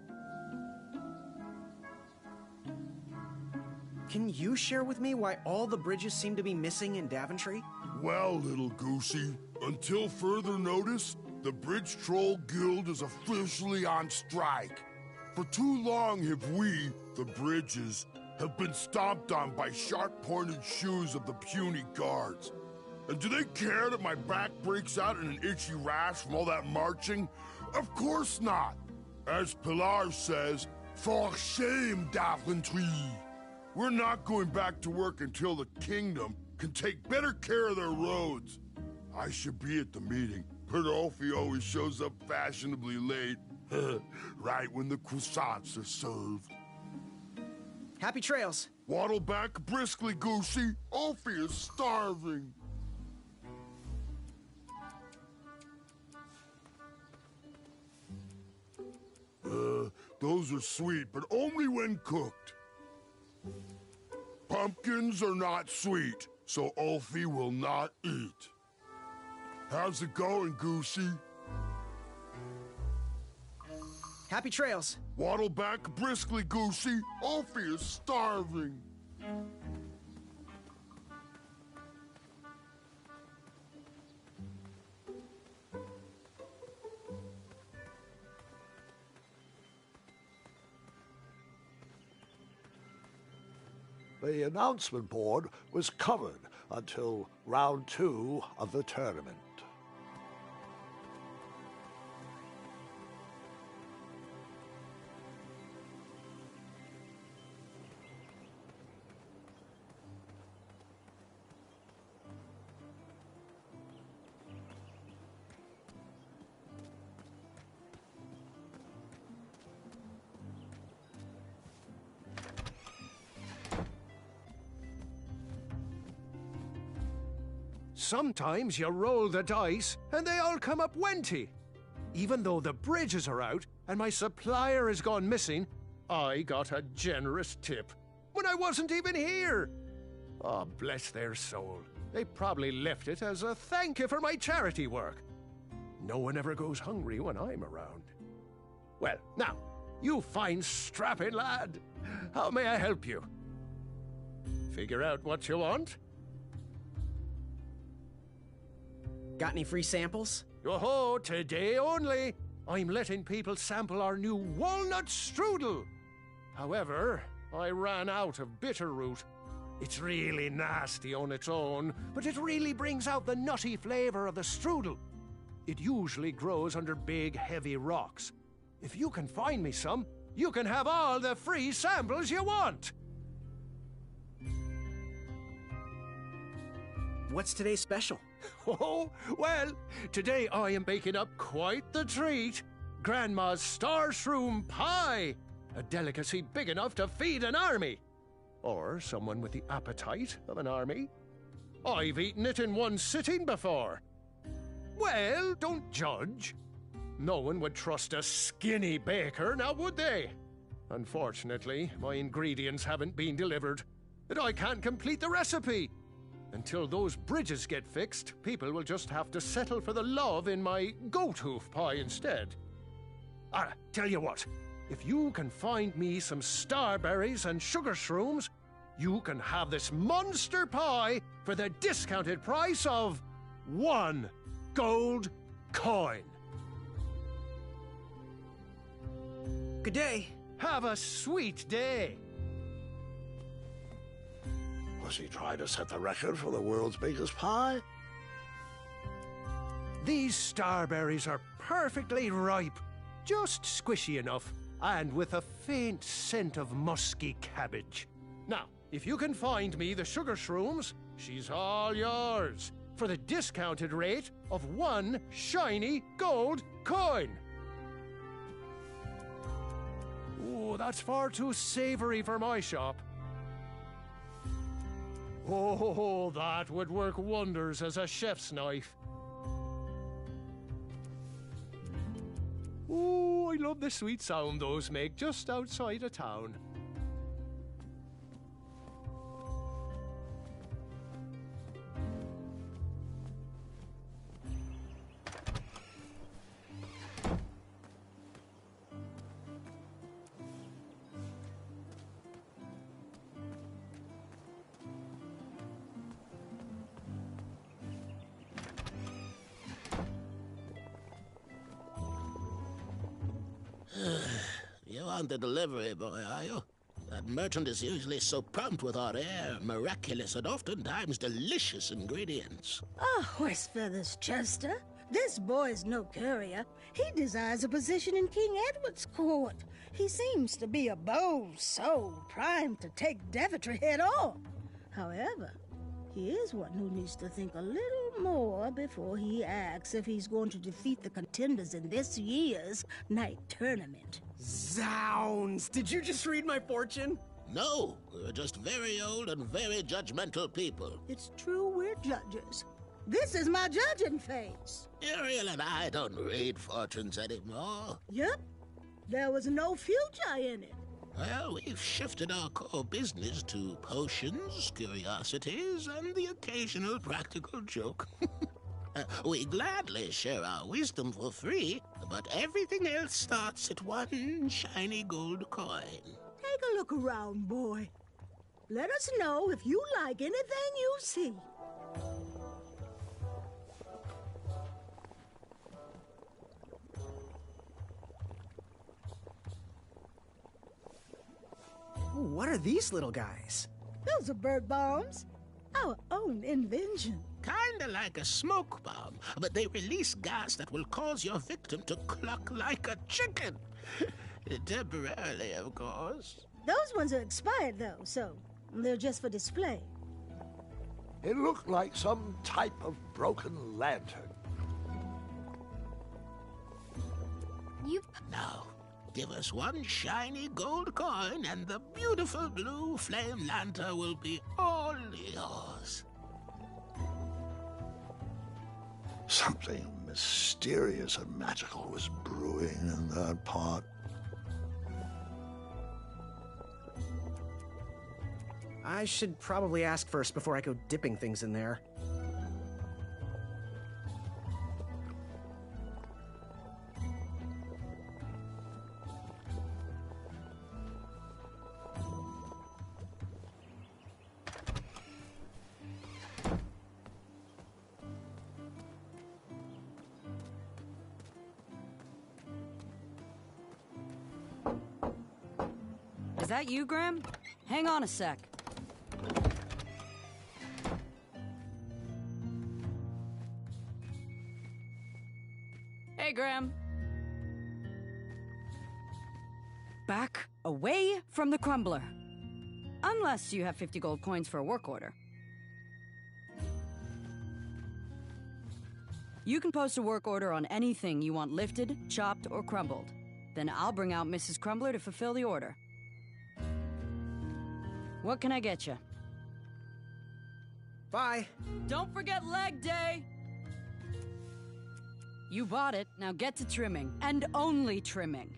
Can you share with me why all the bridges seem to be missing in Daventry? Well, little Goosey, until further notice, the Bridge Troll Guild is officially on strike. For too long have we, the Bridges, have been stomped on by sharp-pointed shoes of the puny guards. And do they care that my back breaks out in an itchy rash from all that marching? Of course not. As Pilar says, for shame, Daventry. We're not going back to work until the kingdom can take better care of their roads. I should be at the meeting, but Ulfie always shows up fashionably late. Right when the croissants are served. Happy trails. Waddle back briskly, Goosey. Ulfie is starving. Those are sweet, but only when cooked. Pumpkins are not sweet, so Ulfie will not eat. How's it going, Goosey? Happy trails. Waddle back briskly, Goosey. Ulfie is starving. The announcement board was covered until round 2 of the tournament. Sometimes you roll the dice and they all come up wenty. Even though the bridges are out and my supplier has gone missing, I got a generous tip when I wasn't even here. Oh, bless their soul. They probably left it as a thank you for my charity work. No one ever goes hungry when I'm around. Well, now, you fine strapping lad. How may I help you? Figure out what you want? Got any free samples? Oh, today only. I'm letting people sample our new walnut strudel. However, I ran out of bitterroot. It's really nasty on its own, but it really brings out the nutty flavor of the strudel. It usually grows under big, heavy rocks. If you can find me some, you can have all the free samples you want. What's today's special? Oh, well, today I am baking up quite the treat. Grandma's star shroom pie, a delicacy big enough to feed an army. Or someone with the appetite of an army. I've eaten it in one sitting before. Well, don't judge. No one would trust a skinny baker, now would they? Unfortunately, my ingredients haven't been delivered, and I can't complete the recipe. Until those bridges get fixed, people will just have to settle for the love in my goat hoof pie instead. Tell you what, if you can find me some starberries and sugar shrooms, you can have this monster pie for the discounted price of 1 gold coin. Good day. Have a sweet day. Was he trying to set the record for the world's biggest pie? These starberries are perfectly ripe, just squishy enough, and with a faint scent of musky cabbage. Now, if you can find me the sugar shrooms, she's all yours, for the discounted rate of 1 shiny gold coin. Oh, that's far too savory for my shop. Oh, that would work wonders as a chef's knife. Oh, I love the sweet sound those make just outside of town. You aren't the delivery boy, are you? That merchant is usually so prompt with our rare, miraculous, and oftentimes delicious ingredients. Ah, horse feathers, Chester. This boy's no courier. He desires a position in King Edward's court. He seems to be a bold soul, primed to take Daventry head on. However, he is one who needs to think a little more before he acts if he's going to defeat the contenders in this year's night tournament. Zounds! Did you just read my fortune? No, we're just very old and very judgmental people. It's true we're judges. This is my judging face. Ariel and I don't read fortunes anymore. Yep. There was no future in it. Well, we've shifted our core business to potions, curiosities, and the occasional practical joke. We gladly share our wisdom for free, but everything else starts at 1 shiny gold coin. Take a look around, boy. Let us know if you like anything you see. What are these little guys? Those are bird bombs. Our own invention. Kinda like a smoke bomb, but they release gas that will cause your victim to cluck like a chicken. Temporarily, of course. Those ones are expired, though, so they're just for display. It looked like some type of broken lantern. Now, give us 1 shiny gold coin and the beautiful blue flame lantern will be all yours. Something mysterious and magical was brewing in that pot. I should probably ask first before I go dipping things in there. Is that you, Graham? Hang on a sec. Hey, Graham. Back away from the crumbler. Unless you have 50 gold coins for a work order. You can post a work order on anything you want lifted, chopped, or crumbled. Then I'll bring out Mrs. Crumbler to fulfill the order. What can I get you? Bye. Don't forget leg day! You bought it, now get to trimming. And only trimming.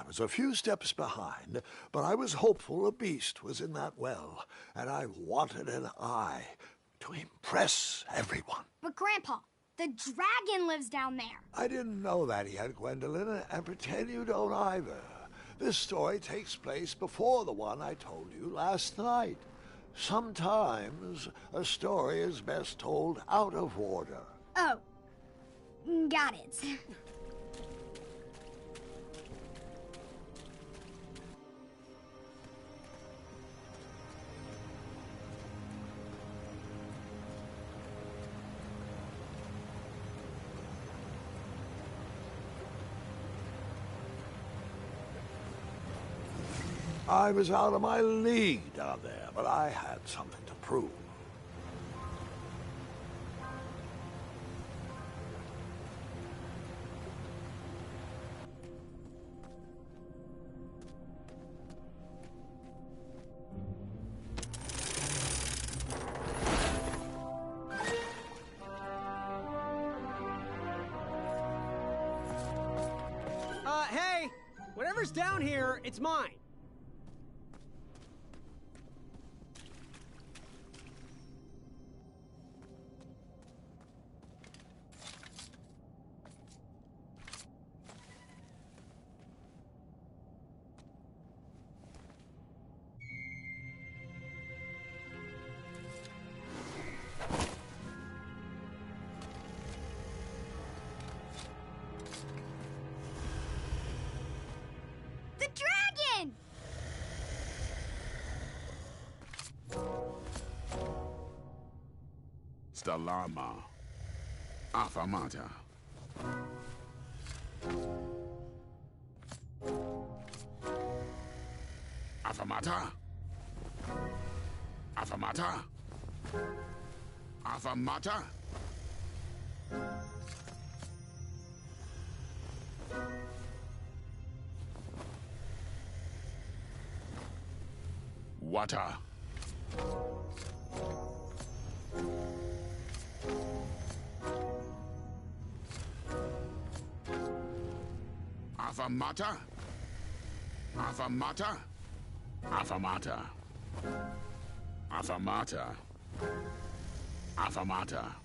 was a few steps behind, but I was hopeful a beast was in that well, and I wanted an eye to impress everyone. But Grandpa, the dragon lives down there. I didn't know that yet, Gwendolyn, and pretend you don't either. This story takes place before the one I told you last night. Sometimes a story is best told out of order. Oh, got it. I was out of my league down there, but I had something to prove. Hey! Whatever's down here, it's mine. Dragon! Stalama. Afamata. Afamata. Afamata. Afamata. Water. Afamata. Afamata. Afamata. Afamata. Afamata.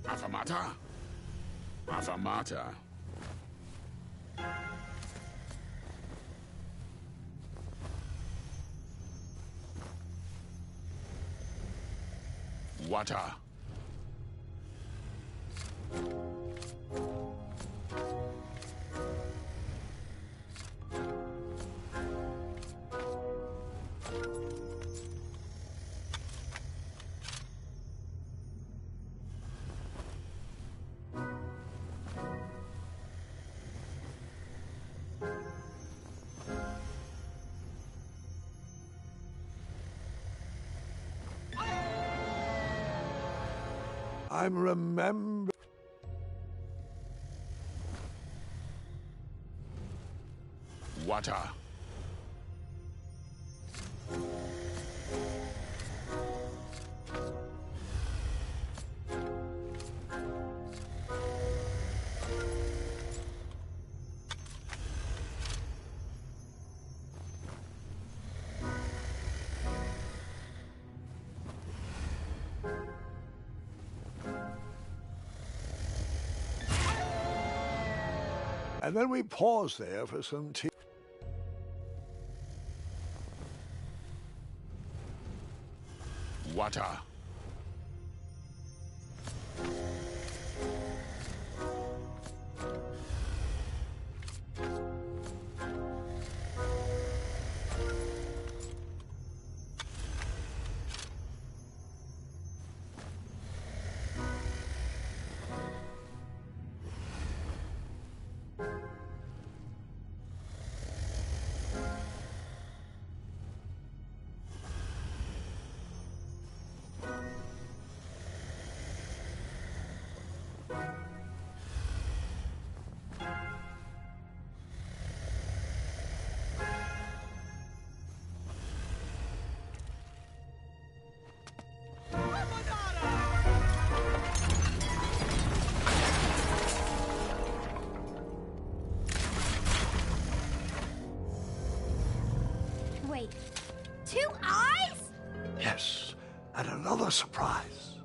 Afamata. Afamata. Water. I'm remember. Water. And then we paused there for some tea. Water. Wait, 2 eyes? Yes, and another surprise.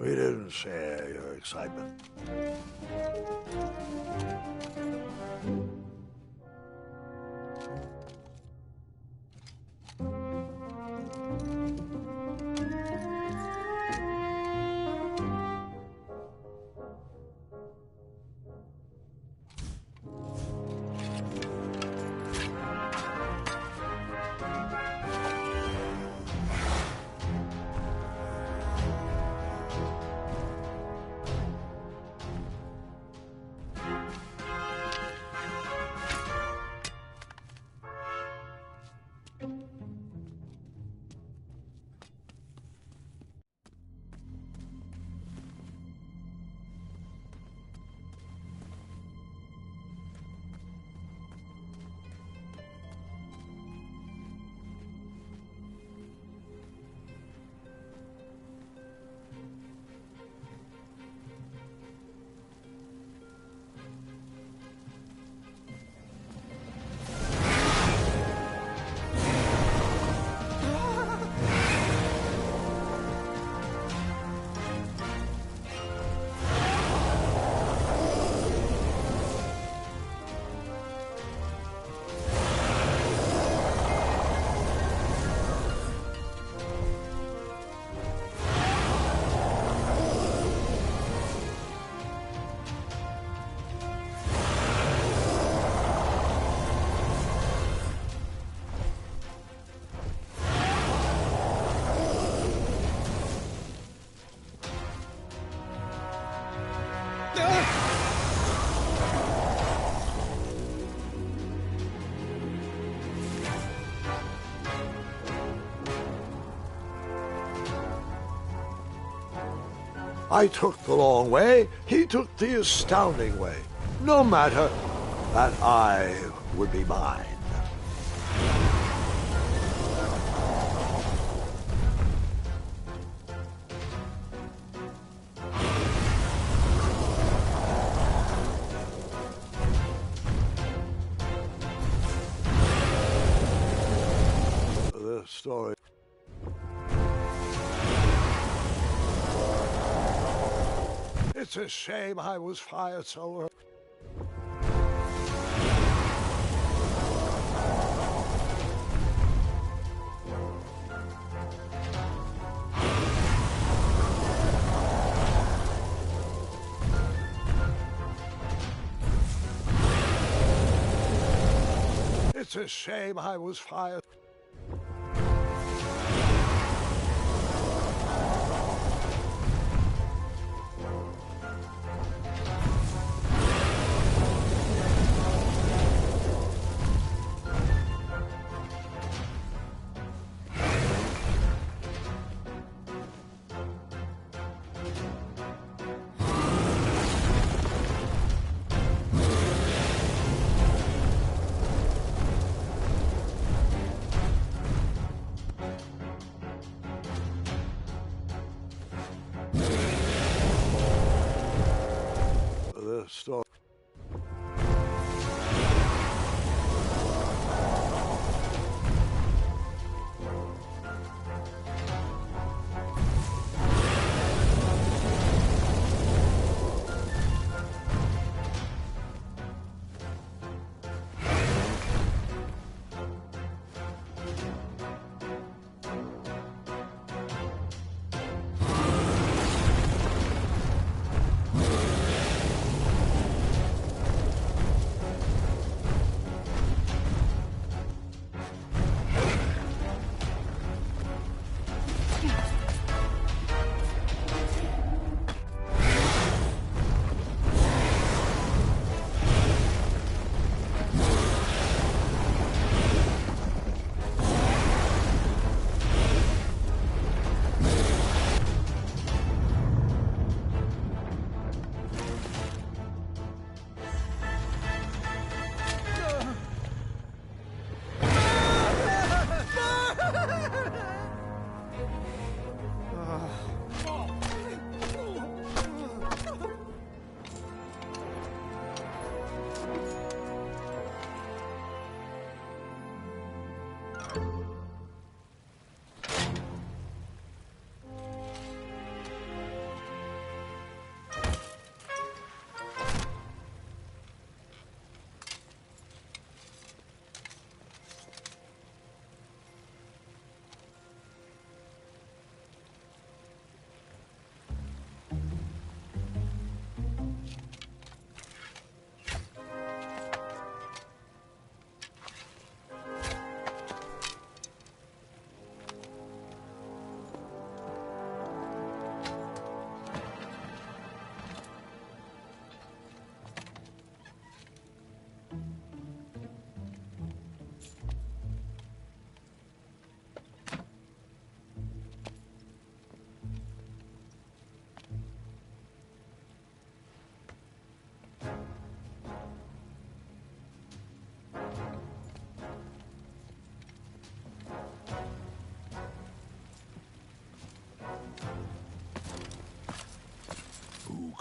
We didn't share your excitement. I took the long way, he took the astounding way. No matter, that eye would be mine. The story. It's a shame I was fired so early. It's a shame I was fired. Story.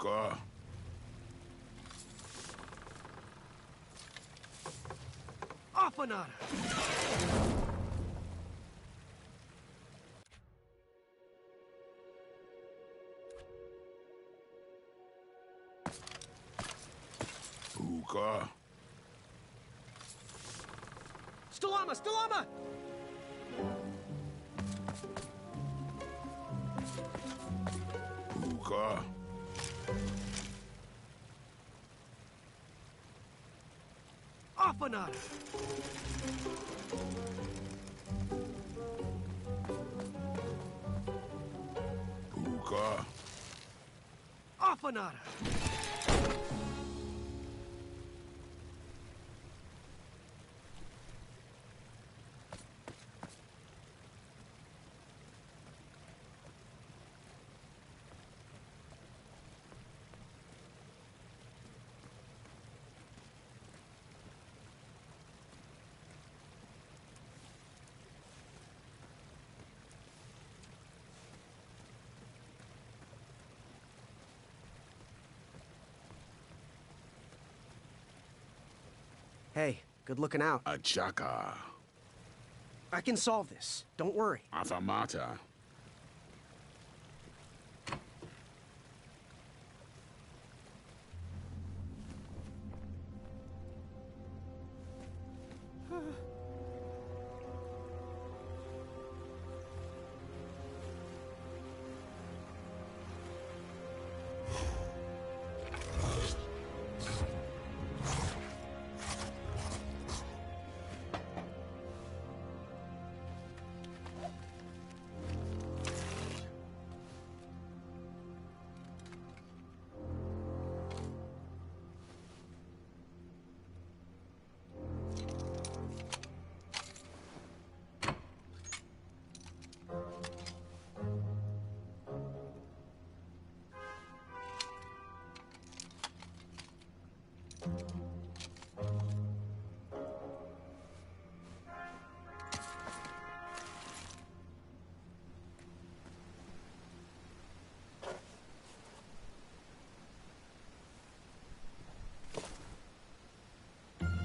Puka. Afanada! Puka. Stalama! Stalama! Puka. Afanada! Puka. Afanada! Hey, good looking out. Achaka. I can solve this. Don't worry. Afamata.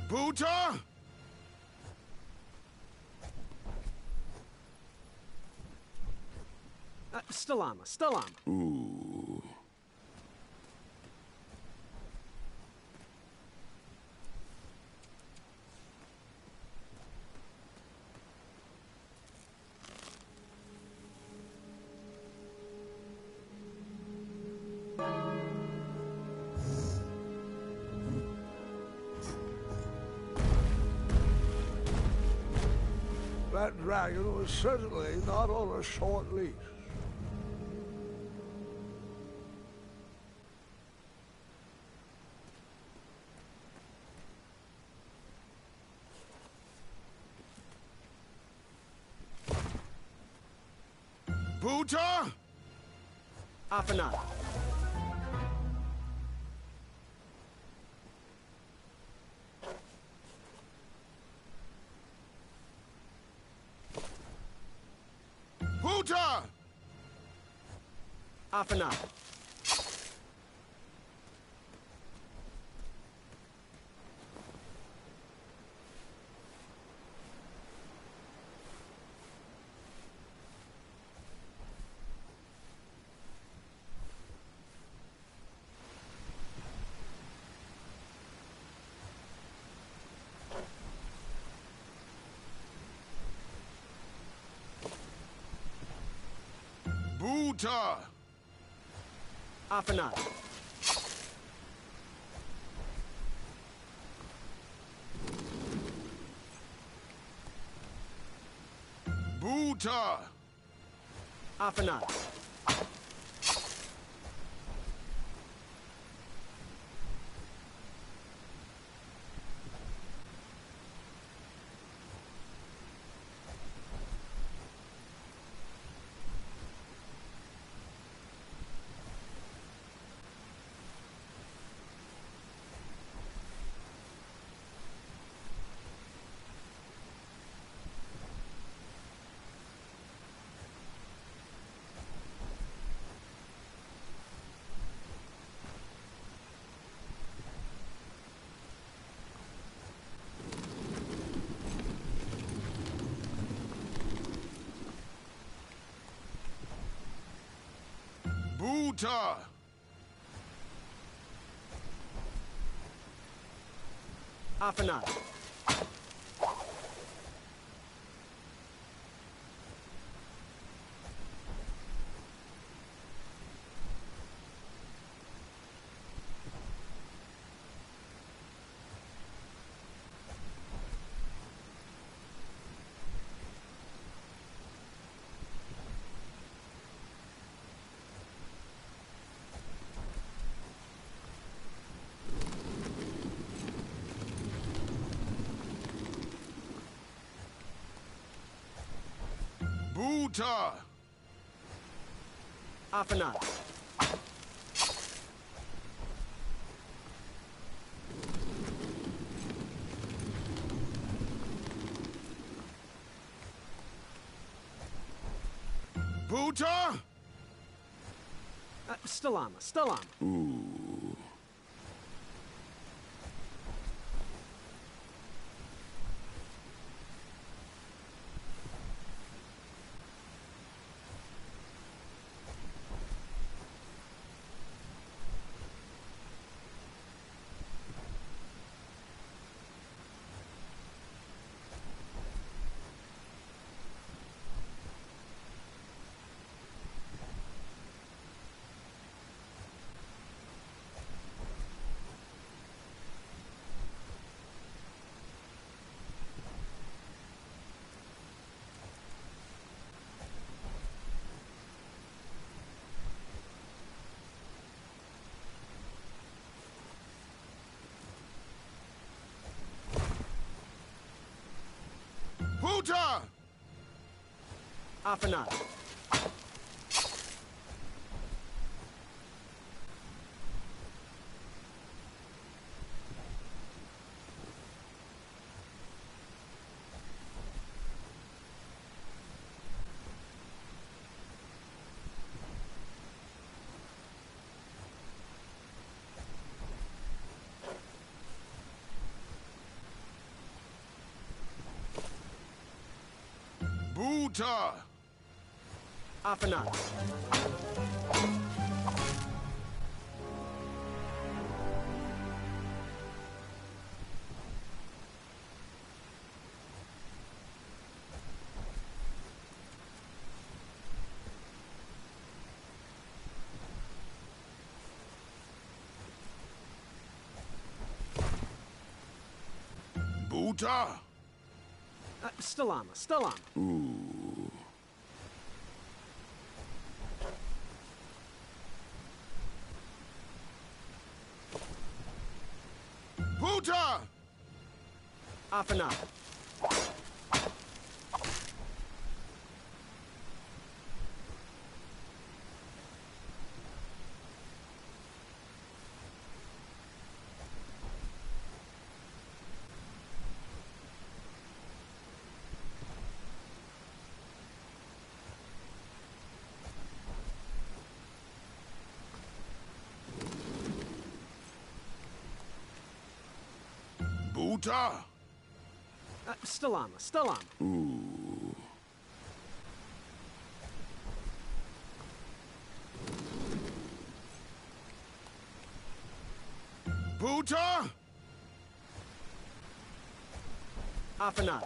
Buta! Stalama, Stalama. Ooh. That dragon was certainly not on a short leash. Buta! Afanada. Buta! Afanada. Buta! Afanada. Buta! Afanada. Buta! Afanada. Buta! Afanada. Buta! Stalama. Stalama. Ooh. Buta! Afanada. Buta! Afanada. Buta! Stalama. Stalama. Ooh. Buta! Afanada. Buta! Stalama. Stalama. Ooh. Buta! Afanada.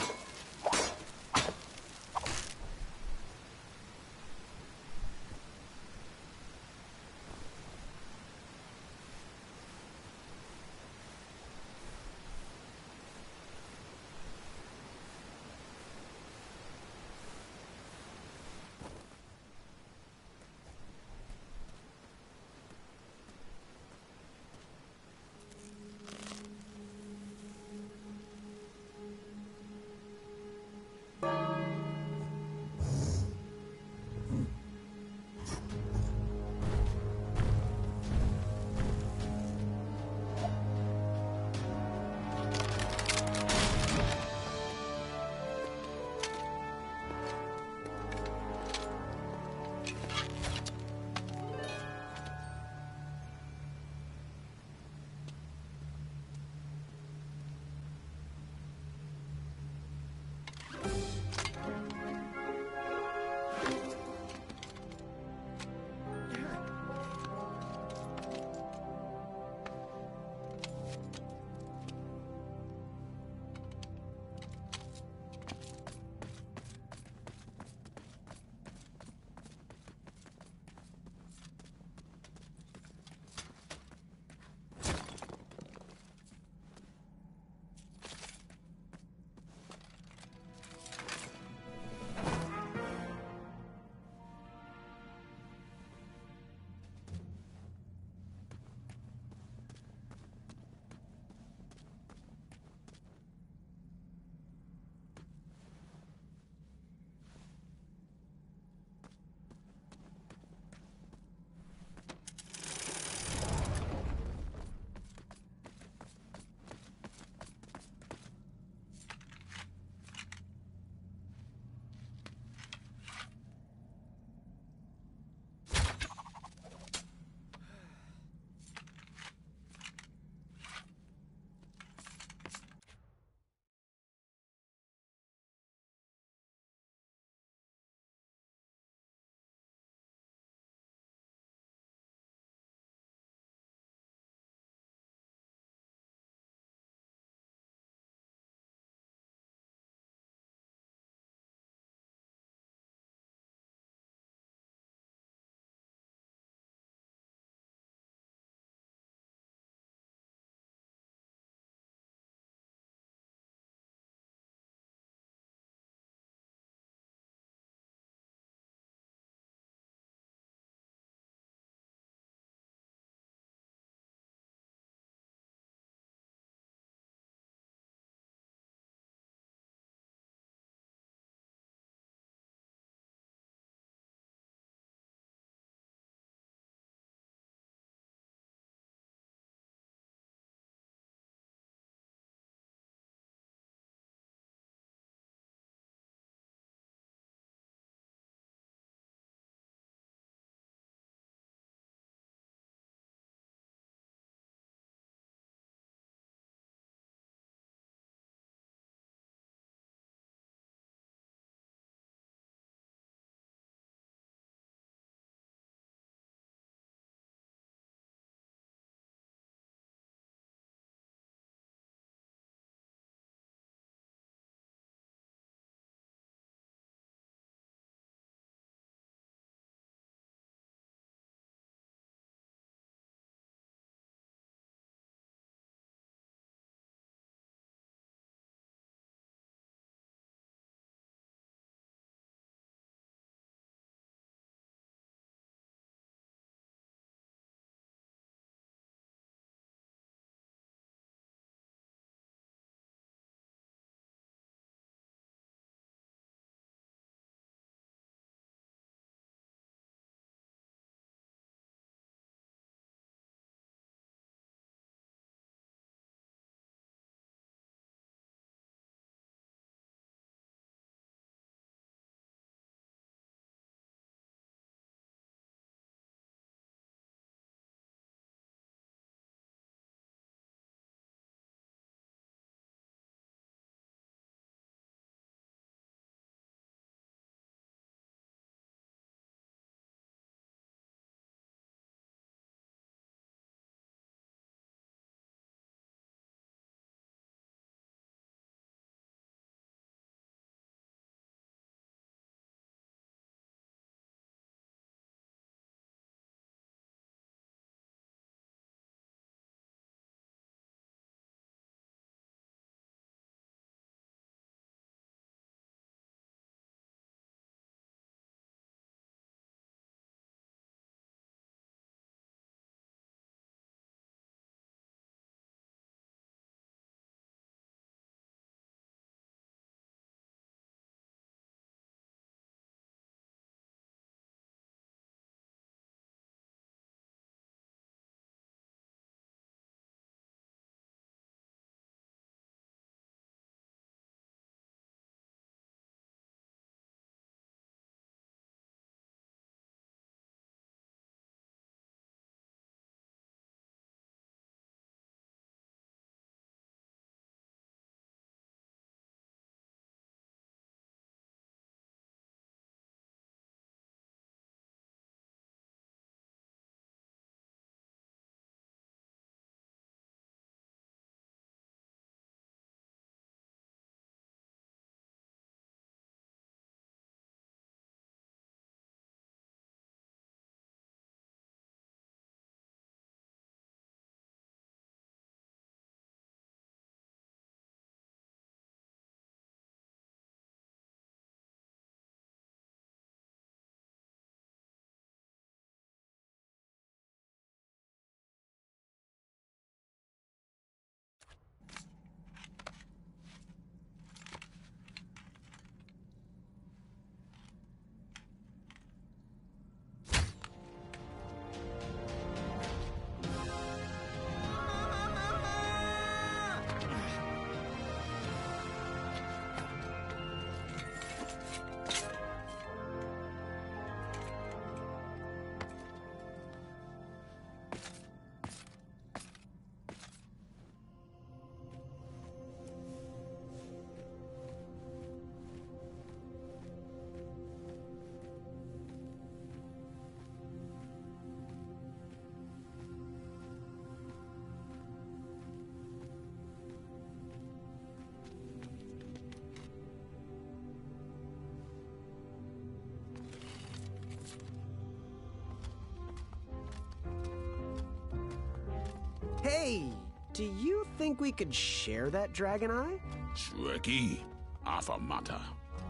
Hey, do you think we could share that dragon eye? Shrekky, affirmata.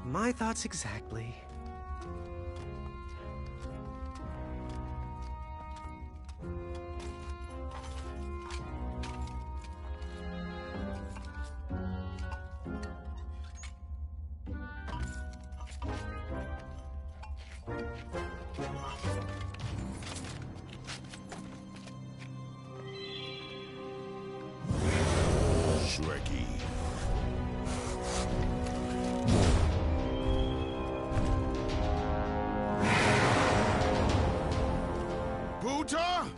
My thoughts exactly. Shrekky. Buta!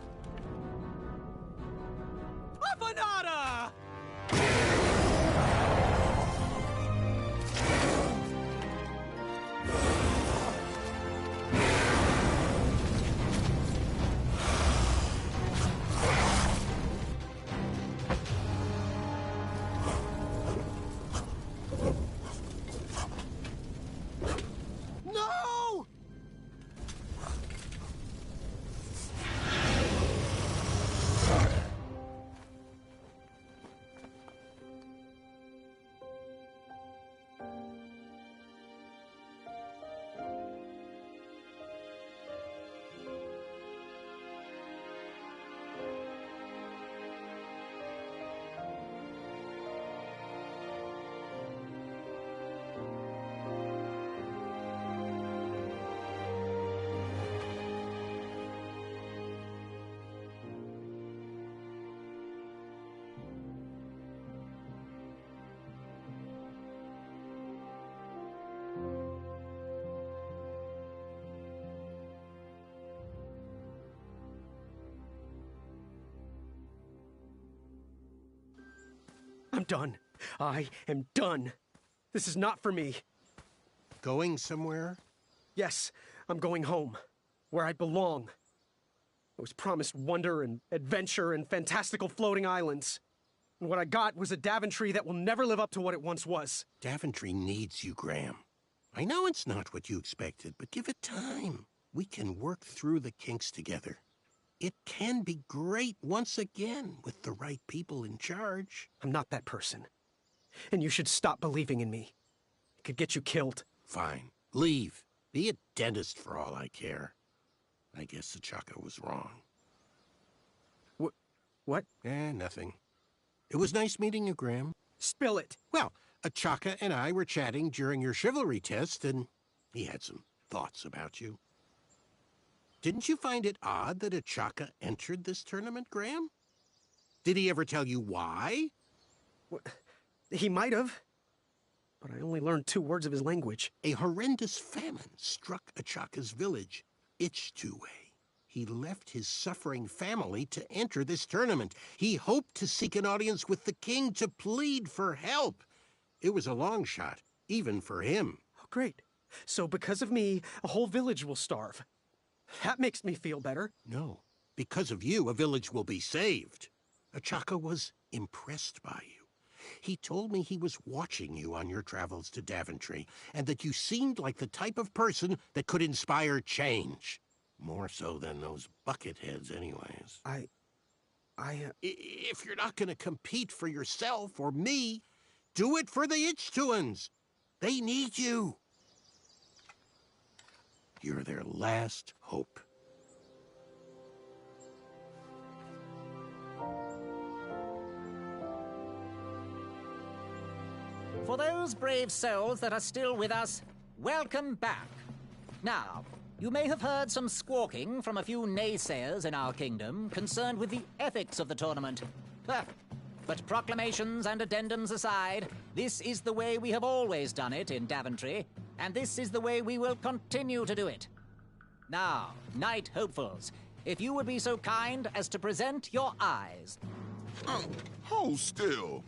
Afanada! No! I'm done. I am done. This is not for me. Going somewhere? Yes, I'm going home, where I belong. I was promised wonder and adventure and fantastical floating islands. And what I got was a Daventry that will never live up to what it once was. Daventry needs you, Graham. I know it's not what you expected, but give it time. We can work through the kinks together. It can be great once again with the right people in charge. I'm not that person. And you should stop believing in me. It could get you killed. Fine. Leave. Be a dentist for all I care. I guess Achaka was wrong. What? Nothing. It was nice meeting you, Graham. Spill it. Well, Achaka and I were chatting during your chivalry test, and he had some thoughts about you. Didn't you find it odd that Achaka entered this tournament, Graham? Did he ever tell you why? He might have. But I only learned 2 words of his language. A horrendous famine struck Achaka's village, Ichtue. He left his suffering family to enter this tournament. He hoped to seek an audience with the king to plead for help. It was a long shot, even for him. Oh, great. So because of me, a whole village will starve. That makes me feel better. No. Because of you, a village will be saved. Achaka was impressed by you. He told me he was watching you on your travels to Daventry, and that you seemed like the type of person that could inspire change. More so than those bucket heads, anyways. If you're not going to compete for yourself or me, do it for the Ichtuans. They need you. You're their last hope. For those brave souls that are still with us, welcome back. Now, you may have heard some squawking from a few naysayers in our kingdom concerned with the ethics of the tournament. But proclamations and addendums aside, this is the way we have always done it in Daventry, and this is the way we will continue to do it. Now, Knight Hopefuls, if you would be so kind as to present your eyes. Hold still.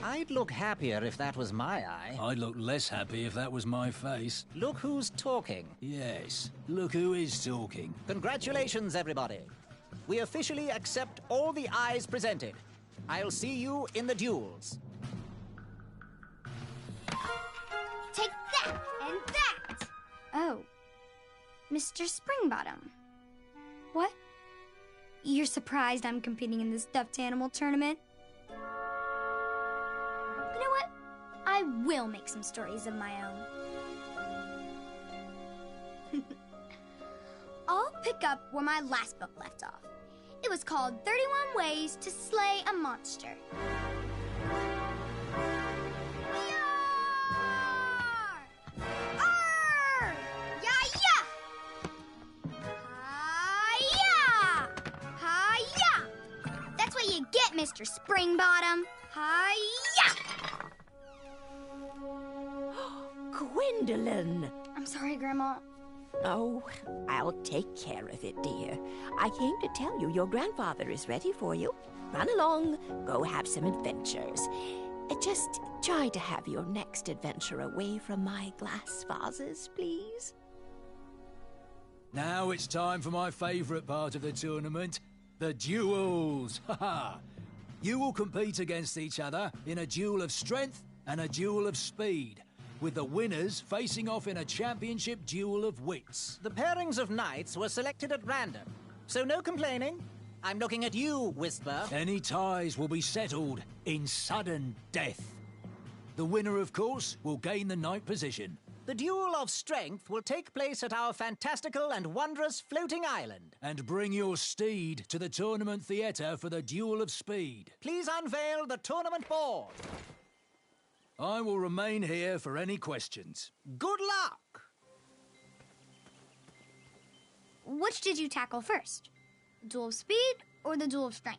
I'd look happier if that was my eye. I'd look less happy if that was my face. Look who's talking. Yes, look who is talking. Congratulations, everybody. We officially accept all the eyes presented. I'll see you in the duels. Take that and that! Oh. Mr. Springbottom. What? You're surprised I'm competing in the stuffed animal tournament? You know what? I will make some stories of my own. I'll pick up where my last book left off. It was called 31 Ways to Slay a Monster. Mr. Springbottom. Hi-ya! Gwendolyn! I'm sorry, Grandma. Oh, I'll take care of it, dear. I came to tell you your grandfather is ready for you. Run along, go have some adventures. Just try to have your next adventure away from my glass vases, please. Now it's time for my favorite part of the tournament, the duels. Ha-ha! You will compete against each other in a duel of strength and a duel of speed, with the winners facing off in a championship duel of wits. The pairings of knights were selected at random, so no complaining. I'm looking at you, Whisper. Any ties will be settled in sudden death. The winner, of course, will gain the knight position. The duel of strength will take place at our fantastical and wondrous floating island. And bring your steed to the tournament theatre for the duel of speed. Please unveil the tournament board. I will remain here for any questions. Good luck! Which did you tackle first? The duel of speed or the duel of strength?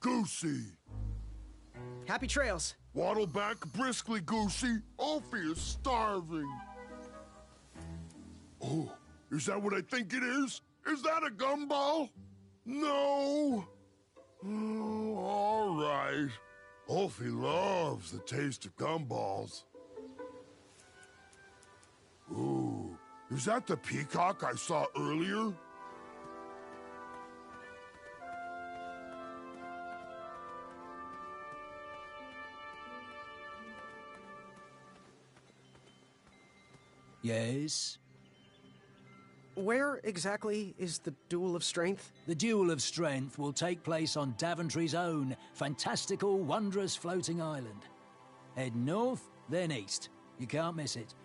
Goosey! Happy trails. Waddle back briskly, Goosey. Ophi is starving. Oh, is that what I think it is? Is that a gumball? No. Oh, all right. Ophi loves the taste of gumballs. Ooh, is that the peacock I saw earlier? Yes? Where exactly is the Duel of Strength? The Duel of Strength will take place on Daventry's own fantastical, wondrous floating island. Head north, then east. You can't miss it.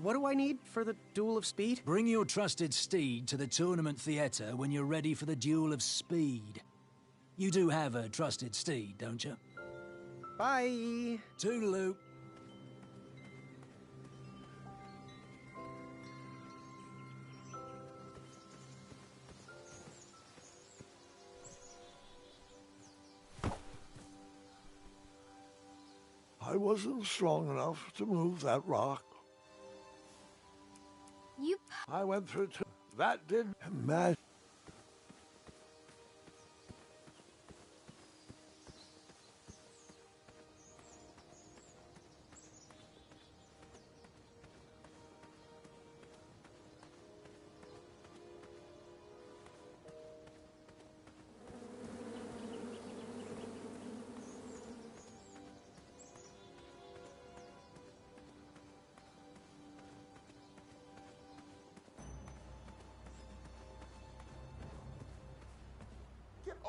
What do I need for the Duel of Speed? Bring your trusted steed to the tournament theatre when you're ready for the Duel of Speed. You do have a trusted steed, don't you? Bye! Toodaloo. I wasn't strong enough to move that rock. I went through two. That didn't matter.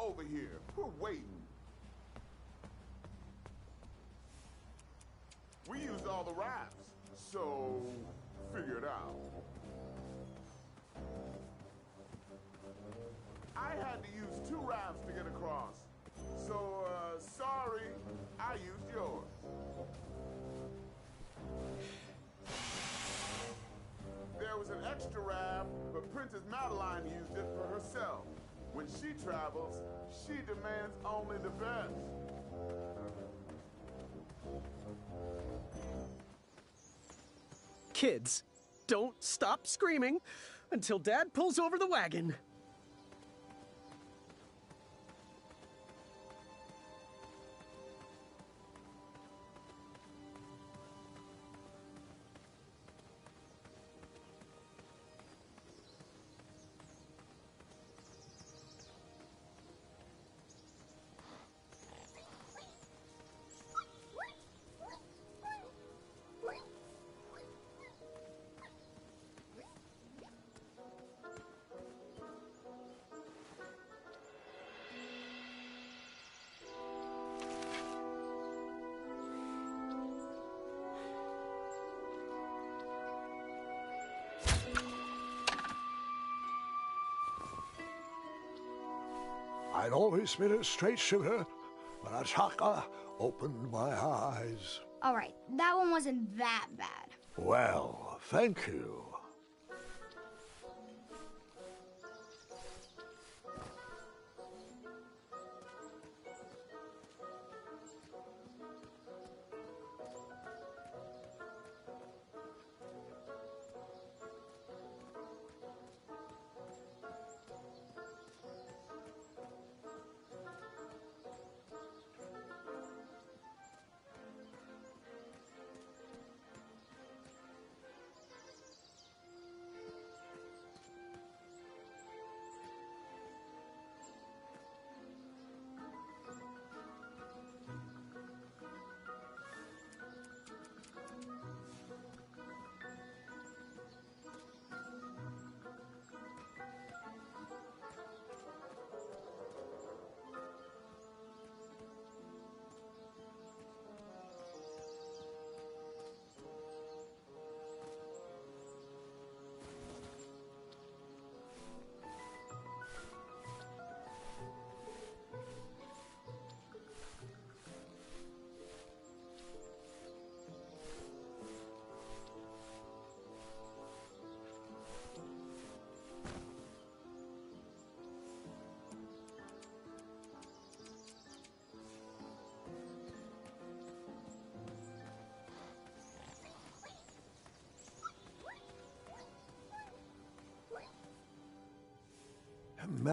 over here. We're waiting. We used all the rafts, so figure it out. I had to use 2 rafts to get across. So, sorry, I used yours. There was an extra raft, but Princess Madeline used it for herself. When she travels, she demands only the best. Kids, don't stop screaming until Dad pulls over the wagon. I'd always been a straight shooter, but Achaka opened my eyes. All right, that one wasn't that bad. Well, thank you.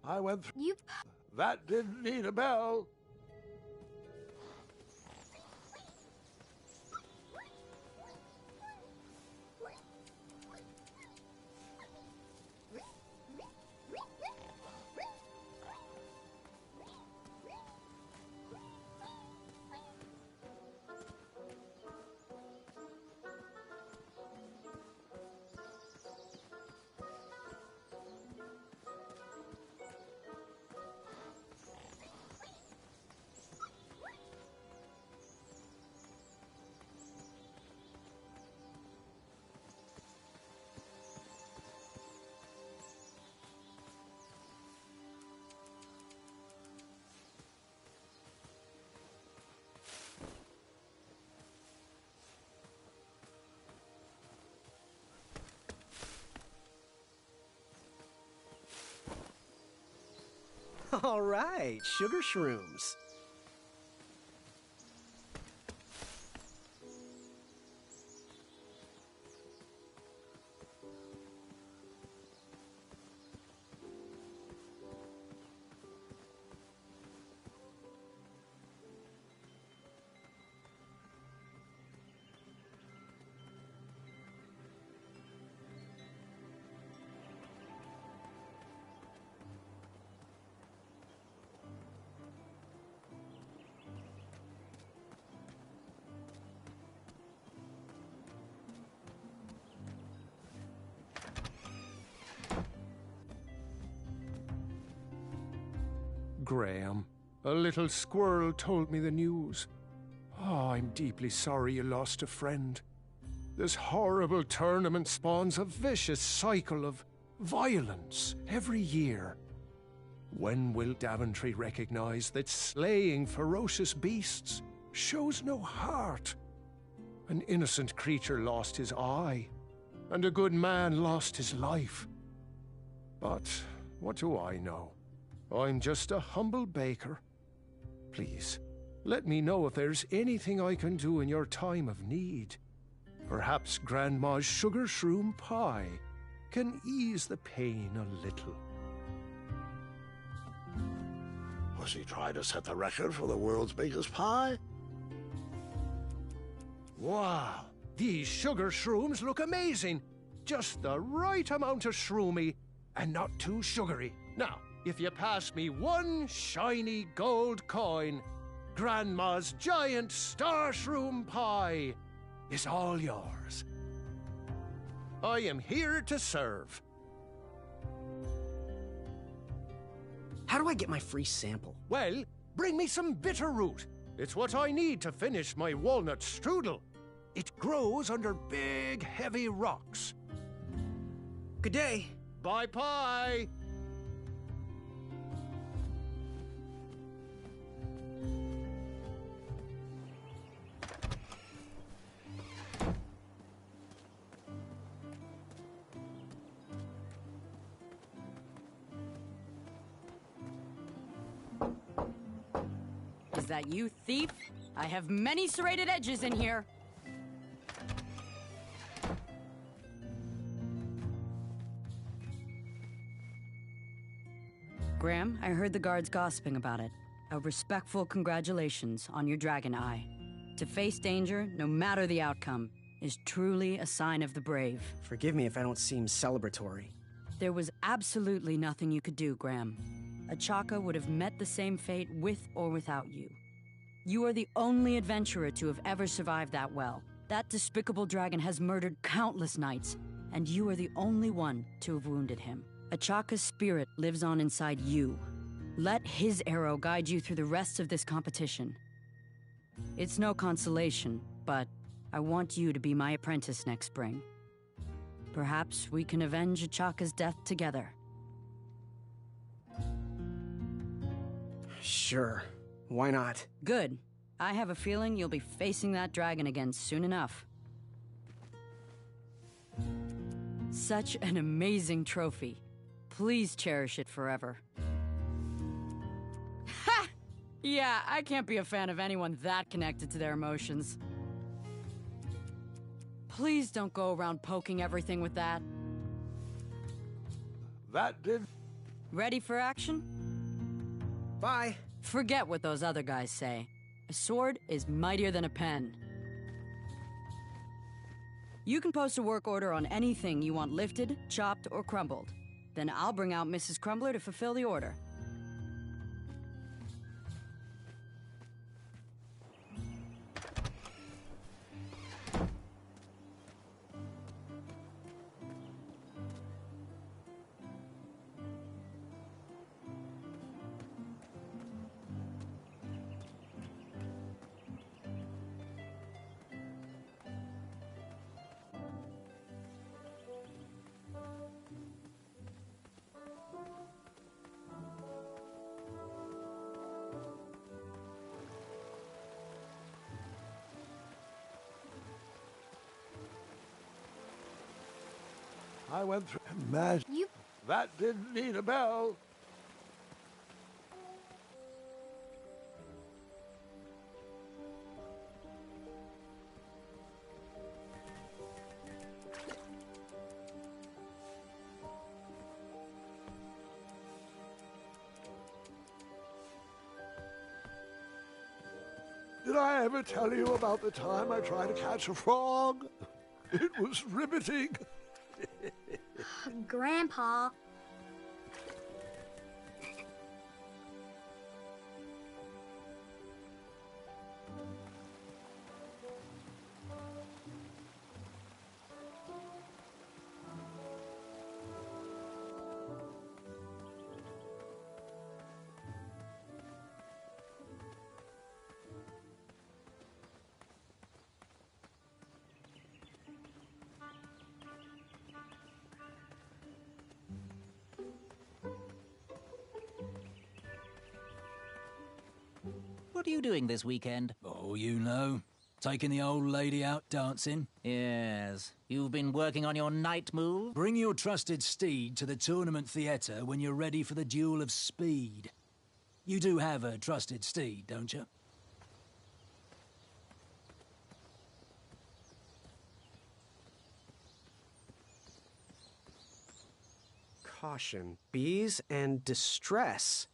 I went through. You. That didn't need a bell. All right, sugar shrooms. Graham. A little squirrel told me the news. Oh, I'm deeply sorry you lost a friend. This horrible tournament spawns a vicious cycle of violence every year. When will Daventry recognize that slaying ferocious beasts shows no heart? An innocent creature lost his eye, and a good man lost his life. But what do I know? I'm just a humble baker. Please, let me know if there's anything I can do in your time of need. Perhaps Grandma's sugar shroom pie can ease the pain a little. Was he trying to set the record for the world's biggest pie? Wow, these sugar shrooms look amazing. Just the right amount of shroomy and not too sugary. Now, if you pass me one shiny gold coin, Grandma's giant star shroom pie is all yours. I am here to serve. How do I get my free sample? Well, bring me some bitter root. It's what I need to finish my walnut strudel. It grows under big, heavy rocks. Good day. Bye, pie. Is that you, thief? I have many serrated edges in here. Graham, I heard the guards gossiping about it. A respectful congratulations on your dragon eye. To face danger, no matter the outcome, is truly a sign of the brave. Forgive me if I don't seem celebratory. There was absolutely nothing you could do, Graham. Achaka would have met the same fate with or without you. You are the only adventurer to have ever survived that well. That despicable dragon has murdered countless knights, and you are the only one to have wounded him. Achaka's spirit lives on inside you. Let his arrow guide you through the rest of this competition. It's no consolation, but I want you to be my apprentice next spring. Perhaps we can avenge Achaka's death together. Sure. Why not? Good. I have a feeling you'll be facing that dragon again soon enough. Such an amazing trophy. Please cherish it forever. Ha! Yeah, I can't be a fan of anyone that connected to their emotions. Please don't go around poking everything with that. That did... Ready for action? Bye. Forget what those other guys say. A sword is mightier than a pen. You can post a work order on anything you want lifted, chopped, or crumbled. Then I'll bring out Mrs. Crumbler to fulfill the order. I went through... Imagine... That didn't need a bell. Did I ever tell you about the time I tried to catch a frog? It was riveting. Grandpa. What are you doing this weekend? Oh, you know. Taking the old lady out dancing. Yes. You've been working on your night move? Bring your trusted steed to the tournament theatre when you're ready for the duel of speed. You do have a trusted steed, don't you? Caution. Bees and distress.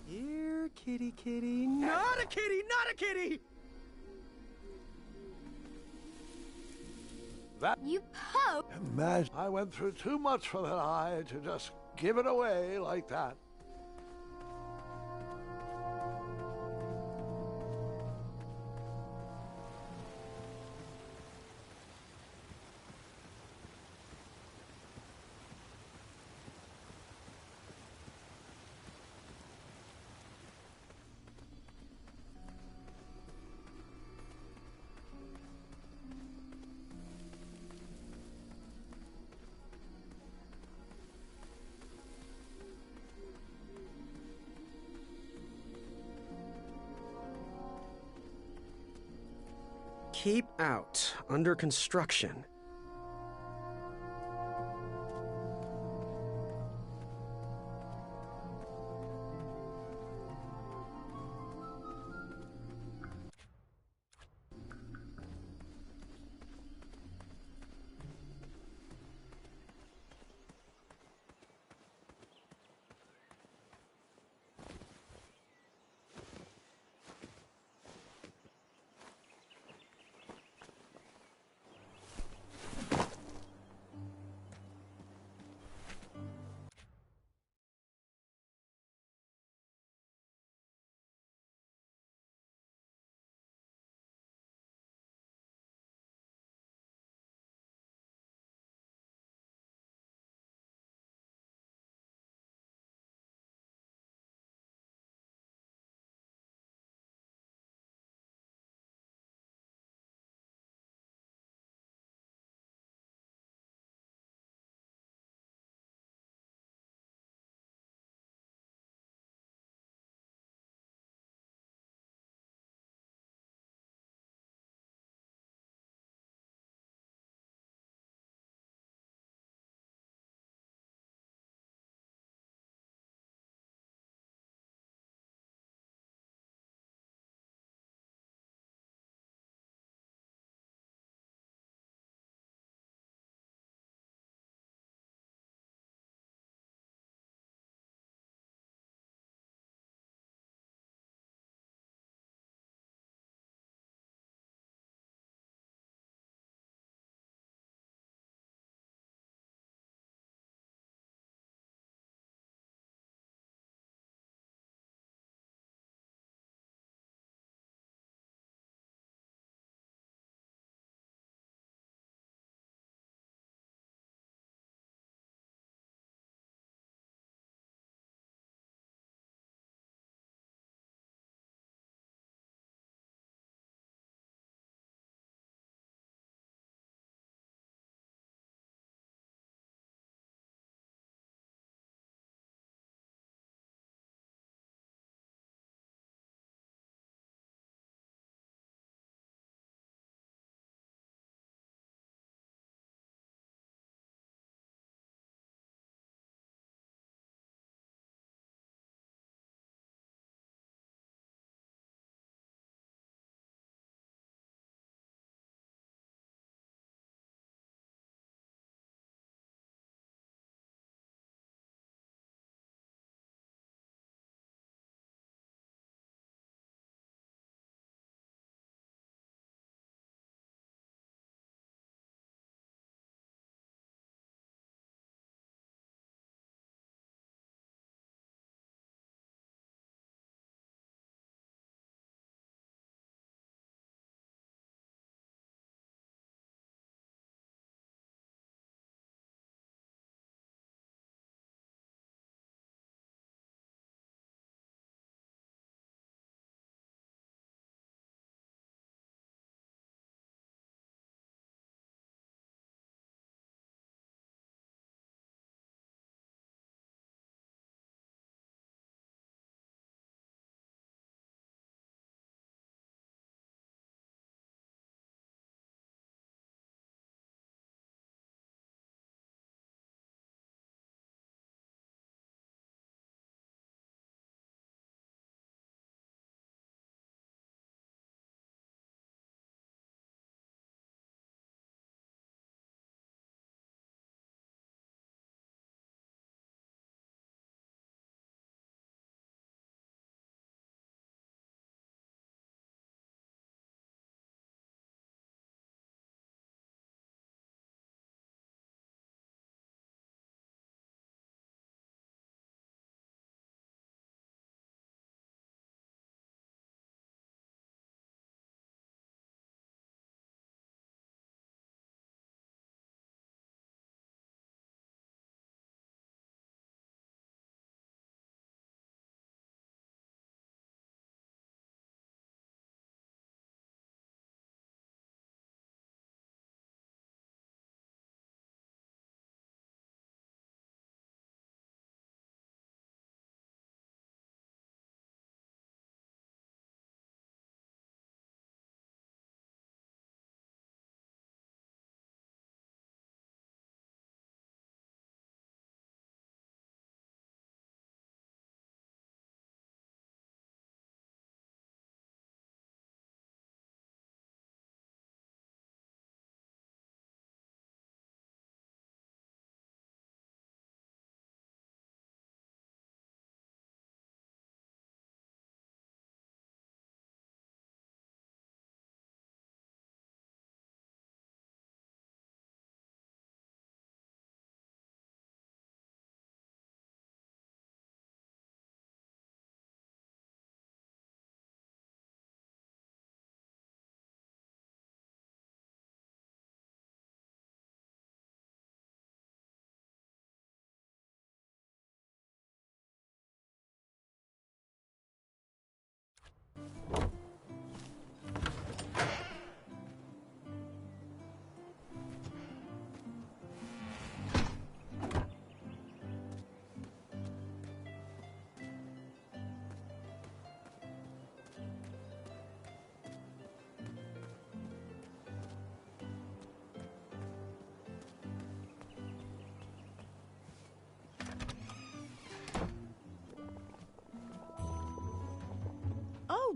Here, kitty, kitty. Not a kitty, not a kitty! That You poke. imagine I went through too much for that eye to just give it away like that. Keep out. Under construction.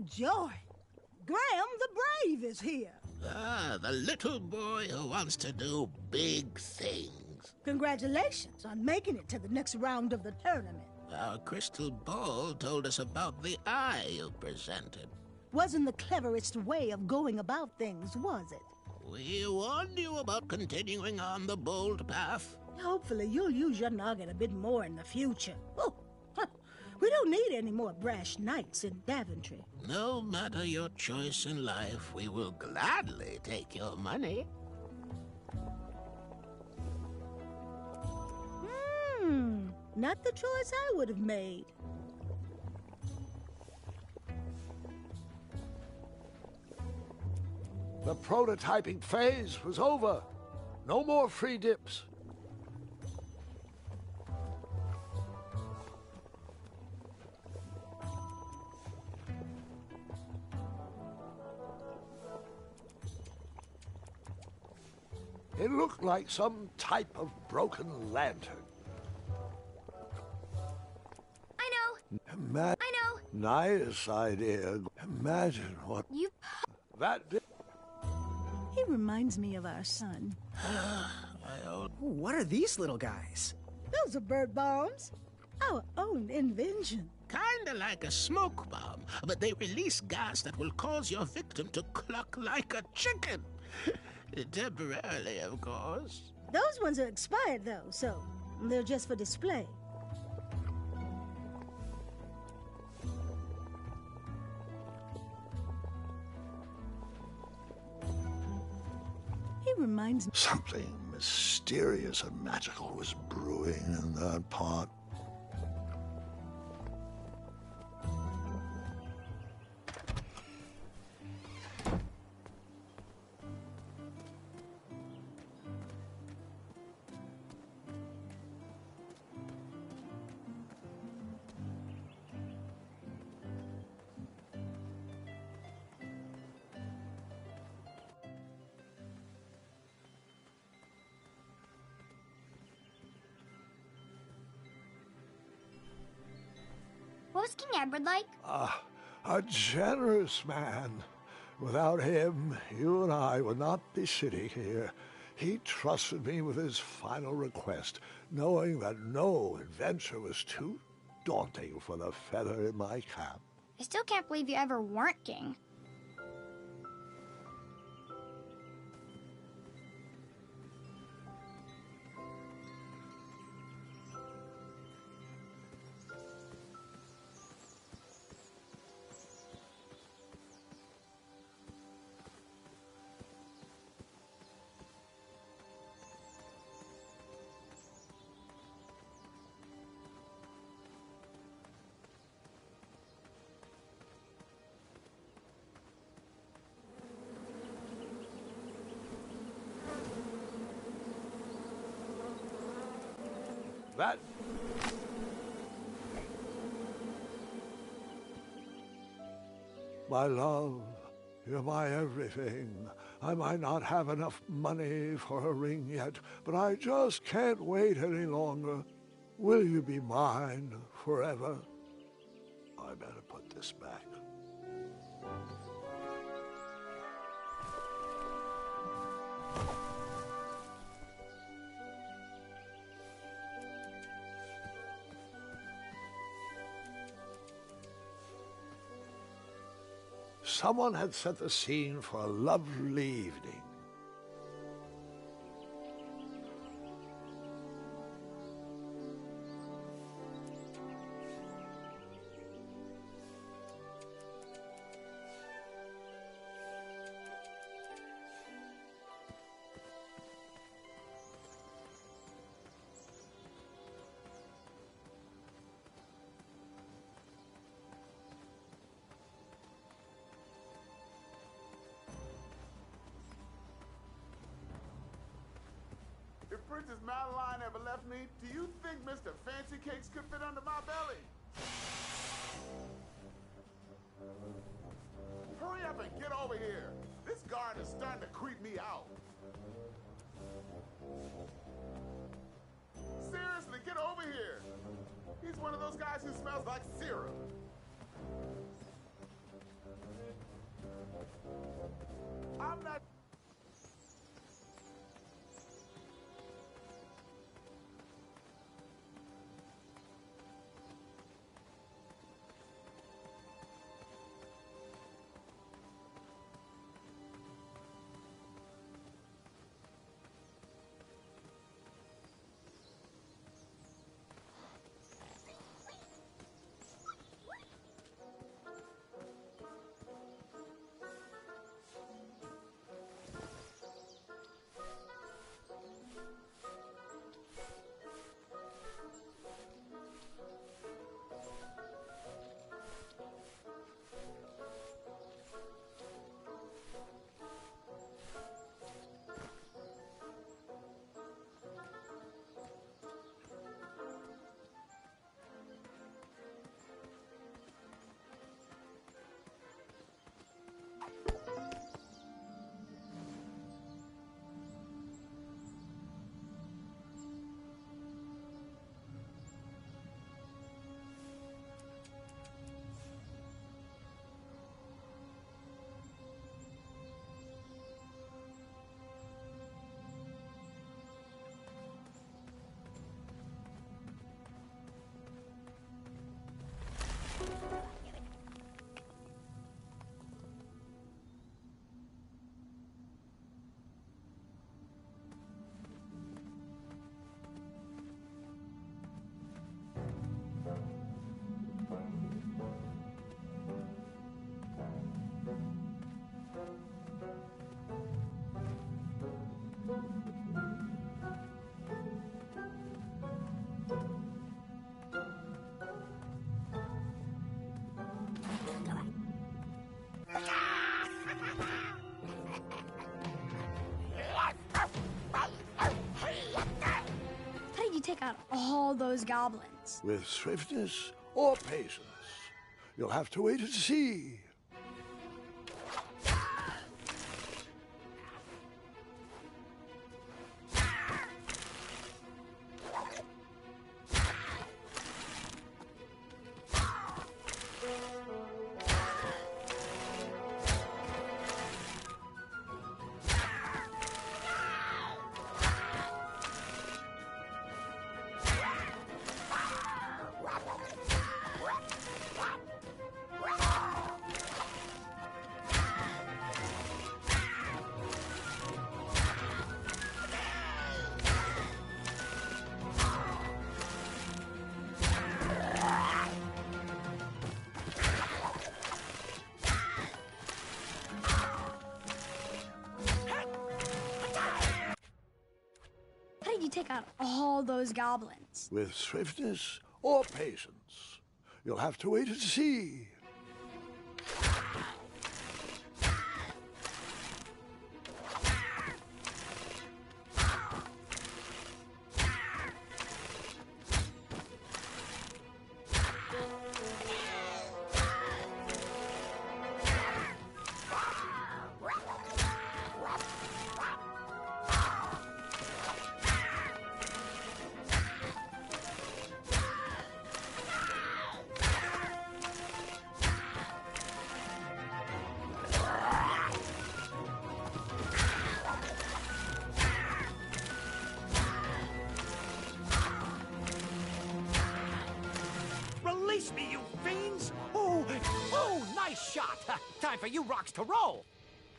joy! Graham the Brave is here. Ah, the little boy who wants to do big things. Congratulations on making it to the next round of the tournament. Our crystal ball told us about the eye you presented. Wasn't the cleverest way of going about things, was it? We warned you about continuing on the bold path. Hopefully you'll use your noggin a bit more in the future. Oh, we don't need any more brash knights in Daventry. No matter your choice in life, we will gladly take your money. Not the choice I would have made. The prototyping phase was over. No more free dips. It looked like some type of broken lantern. I know. I know. Nice idea. Imagine what You... that did. He reminds me of our son. What are these little guys? Those are bird bombs. Our own invention. Kinda like a smoke bomb, but they release gas that will cause your victim to cluck like a chicken. Temporarily, of course. Those ones are expired, though, so they're just for display. He reminds me... Something mysterious and magical was brewing in that pot. What was King Edward like? A generous man. Without him, you and I would not be sitting here. He trusted me with his final request, knowing that no adventure was too daunting for the feather in my cap. I still can't believe you ever weren't king. That... My love, you're my everything. I might not have enough money for a ring yet, but I just can't wait any longer. Will you be mine forever? I better put this back. Someone had set the scene for a lovely evening. If Princess Madeline ever left me, do you think Mr. Fancy Cakes could fit under my belly? Hurry up and get over here. This guard is starting to creep me out. Seriously, get over here. He's one of those guys who smells like syrup. How did you take out all those goblins? With swiftness or patience? You'll have to wait and see. How did you take out all those goblins? With swiftness or patience? You'll have to wait and see. Release me, you fiends! Oh, nice shot! Time for you rocks to roll!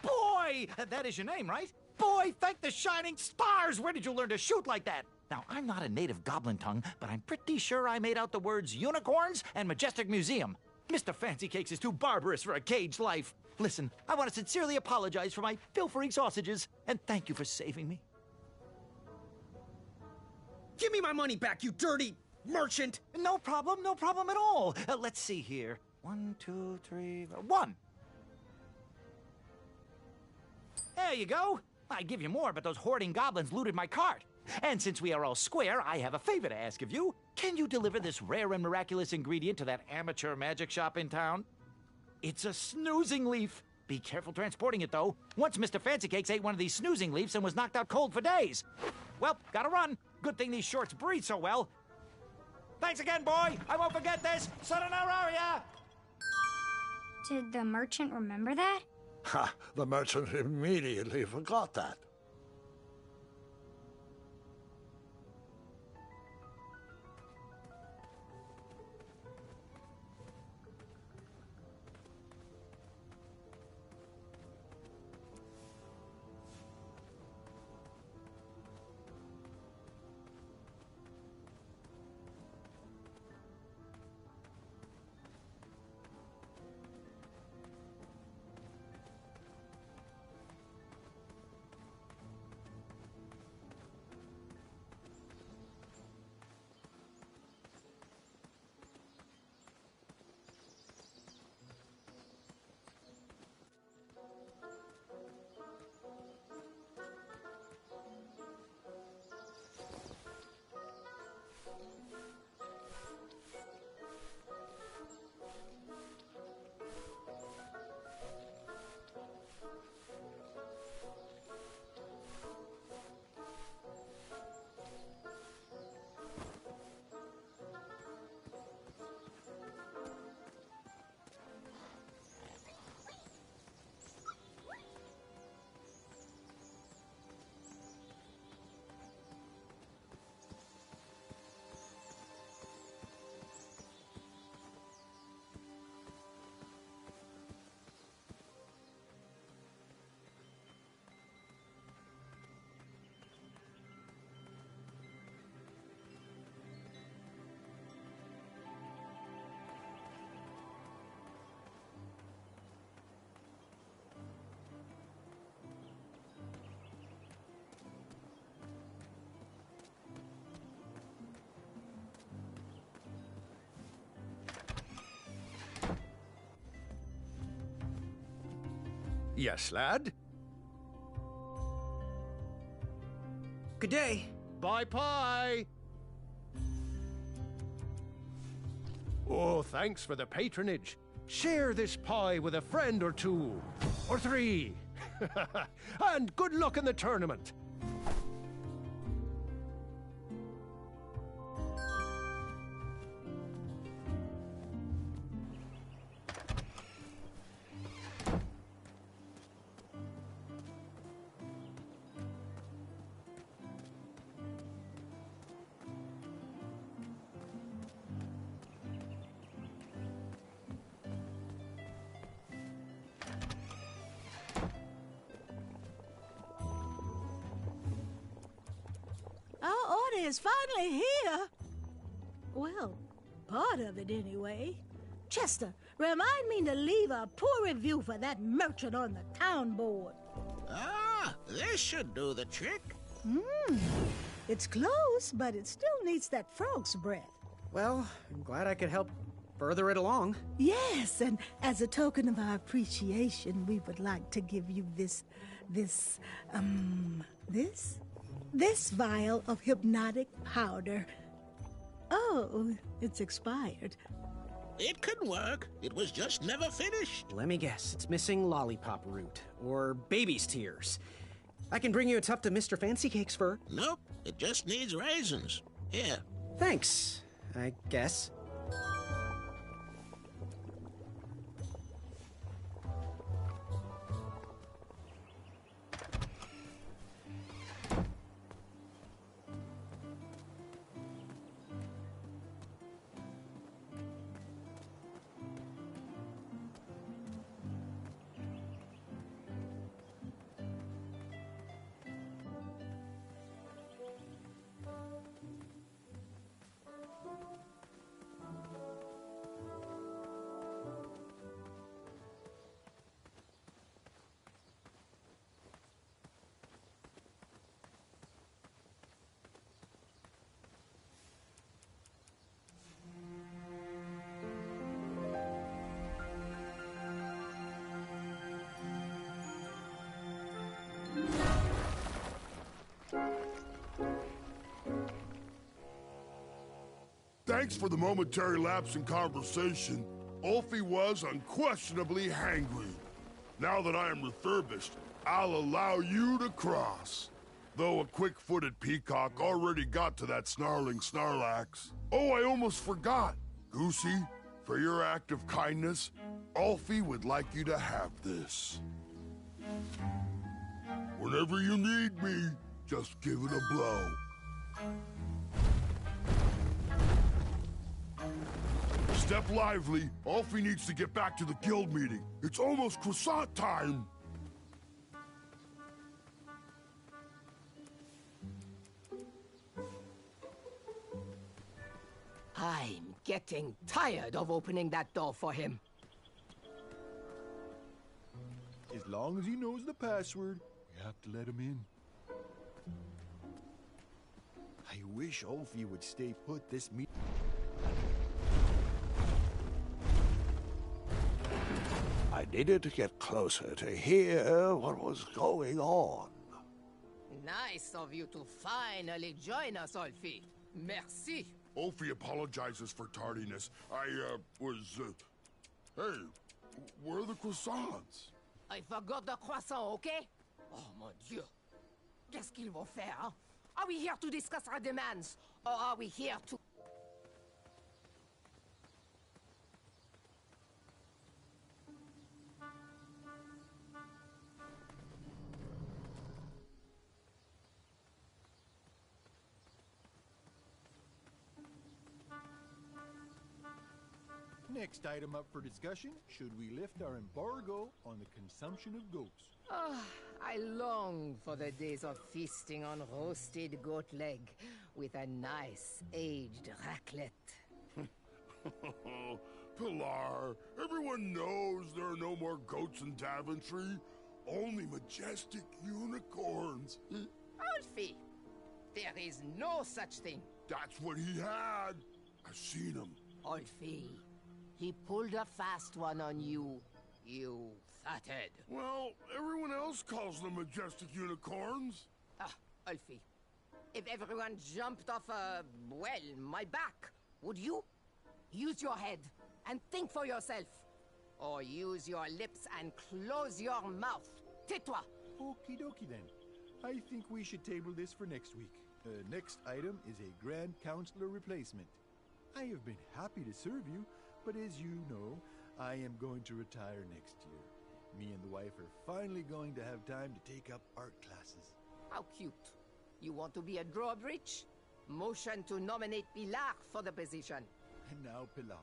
Boy, that is your name, right? Boy, thank the shining stars! Where did you learn to shoot like that? Now, I'm not a native goblin tongue, but I'm pretty sure I made out the words unicorns and majestic museum. Mr. Fancy Cakes is too barbarous for a caged life. Listen, I want to sincerely apologize for my pilfering sausages, and thank you for saving me. Give me my money back, you dirty merchant! No problem at all. Let's see here. 1, 2, 3, 1. There you go. I'd give you more, but those hoarding goblins looted my cart. And since we are all square, I have a favor to ask of you. Can you deliver this rare and miraculous ingredient to that amateur magic shop in town? It's a snoozing leaf. Be careful transporting it, though. Once Mr. Fancy Cakes ate one of these snoozing leaves and was knocked out cold for days. Well, gotta run. Good thing these shorts breathe so well. Thanks again, boy. I won't forget this. Sayonara. Did the merchant remember that? Ha! The merchant immediately forgot that. Yes, lad? Good day. Buy pie! Oh, thanks for the patronage. Share this pie with a friend or two. Or three. And good luck in the tournament. Our order is finally here. Well, part of it anyway. Chester, remind me to leave a poor review for that merchant on the town board. Ah, this should do the trick. It's close, but it still needs that frog's breath. Well, I'm glad I could help further it along. Yes, and as a token of our appreciation, we would like to give you this vial of hypnotic powder. Oh, it's expired. It could work. It was just never finished. Let me guess, it's missing lollipop root, or baby's tears. I can bring you a tuft of Mr. Fancy Cake's fur. Nope, it just needs raisins. Here. Thanks, I guess. Thanks for the momentary lapse in conversation. Ulfie was unquestionably hangry. Now that I am refurbished, I'll allow you to cross. Though a quick-footed peacock already got to that snarling Snarlax. Oh, I almost forgot. Goosey, for your act of kindness, Ulfie would like you to have this. Whenever you need me, just give it a blow. Step lively. Alfie needs to get back to the guild meeting. It's almost croissant time. I'm getting tired of opening that door for him. As long as he knows the password, we have to let him in. I wish Alfie would stay put this meet. I needed to get closer to hear what was going on. Nice of you to finally join us, Alfie. Merci. Alfie apologizes for tardiness. Hey, where are the croissants? I forgot the croissant, okay? Oh, mon Dieu. Qu'est-ce qu'ils vont faire, hein? Are we here to discuss our demands? Or are we here to... Next item up for discussion, should we lift our embargo on the consumption of goats? I long for the days of feasting on roasted goat leg with a nice aged raclette. Pilar, everyone knows there are no more goats in Daventry. Only majestic unicorns. Alfie, there is no such thing. That's what he had. I've seen him. Alfie, he pulled a fast one on you, you fathead. Well, everyone else calls them majestic unicorns. Alfie, if everyone jumped off my back, would you? Use your head and think for yourself. Or use your lips and close your mouth. Tais-toi. Okie dokie then. I think we should table this for next week. Next item is a Grand Counselor replacement. I have been happy to serve you, but as you know, I am going to retire next year. Me and the wife are finally going to have time to take up art classes. How cute. You want to be a drawbridge? Motion to nominate Pilar for the position. And now, Pilar,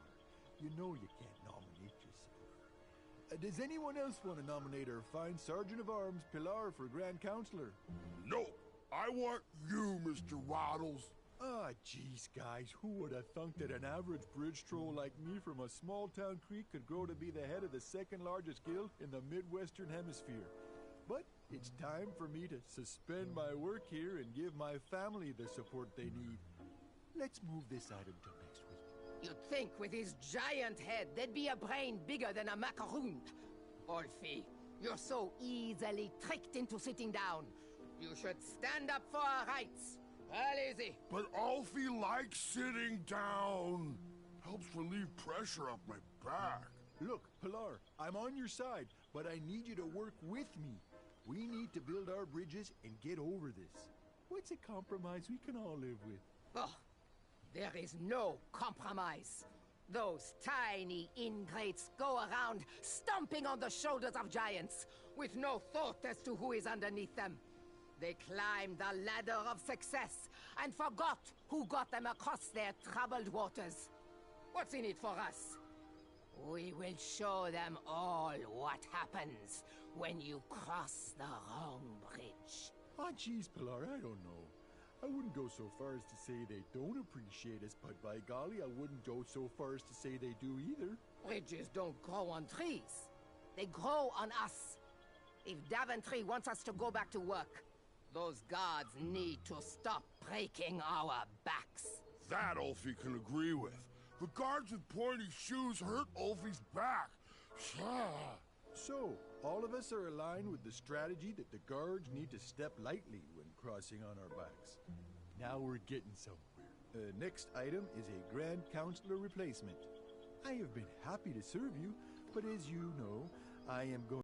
you know you can't nominate yourself. Does anyone else want to nominate our fine Sergeant of Arms, Pilar, for Grand Counselor? No, I want you, Mr. Waddles. Ah, geez, guys, who would have thunk that an average bridge troll like me from a small-town creek could grow to be the head of the second-largest guild in the Midwestern Hemisphere? But it's time for me to suspend my work here and give my family the support they need. Let's move this item to next week. You'd think with his giant head, there'd be a brain bigger than a macaroon. Alfie, you're so easily tricked into sitting down. You should stand up for our rights. Well, easy. But Alfie likes sitting down. Helps relieve pressure off my back. Look, Pilar, I'm on your side, but I need you to work with me. We need to build our bridges and get over this. What's a compromise we can all live with? Oh, there is no compromise. Those tiny ingrates go around stomping on the shoulders of giants with no thought as to who is underneath them. They climbed the ladder of success and forgot who got them across their troubled waters. What's in it for us? We will show them all what happens when you cross the wrong bridge. Oh, geez, Pilar, I don't know. I wouldn't go so far as to say they don't appreciate us, but by golly, I wouldn't go so far as to say they do either. Bridges don't grow on trees. They grow on us. If Daventry wants us to go back to work, those guards need to stop breaking our backs. That Alfie can agree with. The guards with pointy shoes hurt Alfie's back. So, all of us are aligned with the strategy that the guards need to step lightly when crossing on our backs. Now we're getting somewhere. Next item is a Grand Counselor replacement. I have been happy to serve you, but as you know, I am going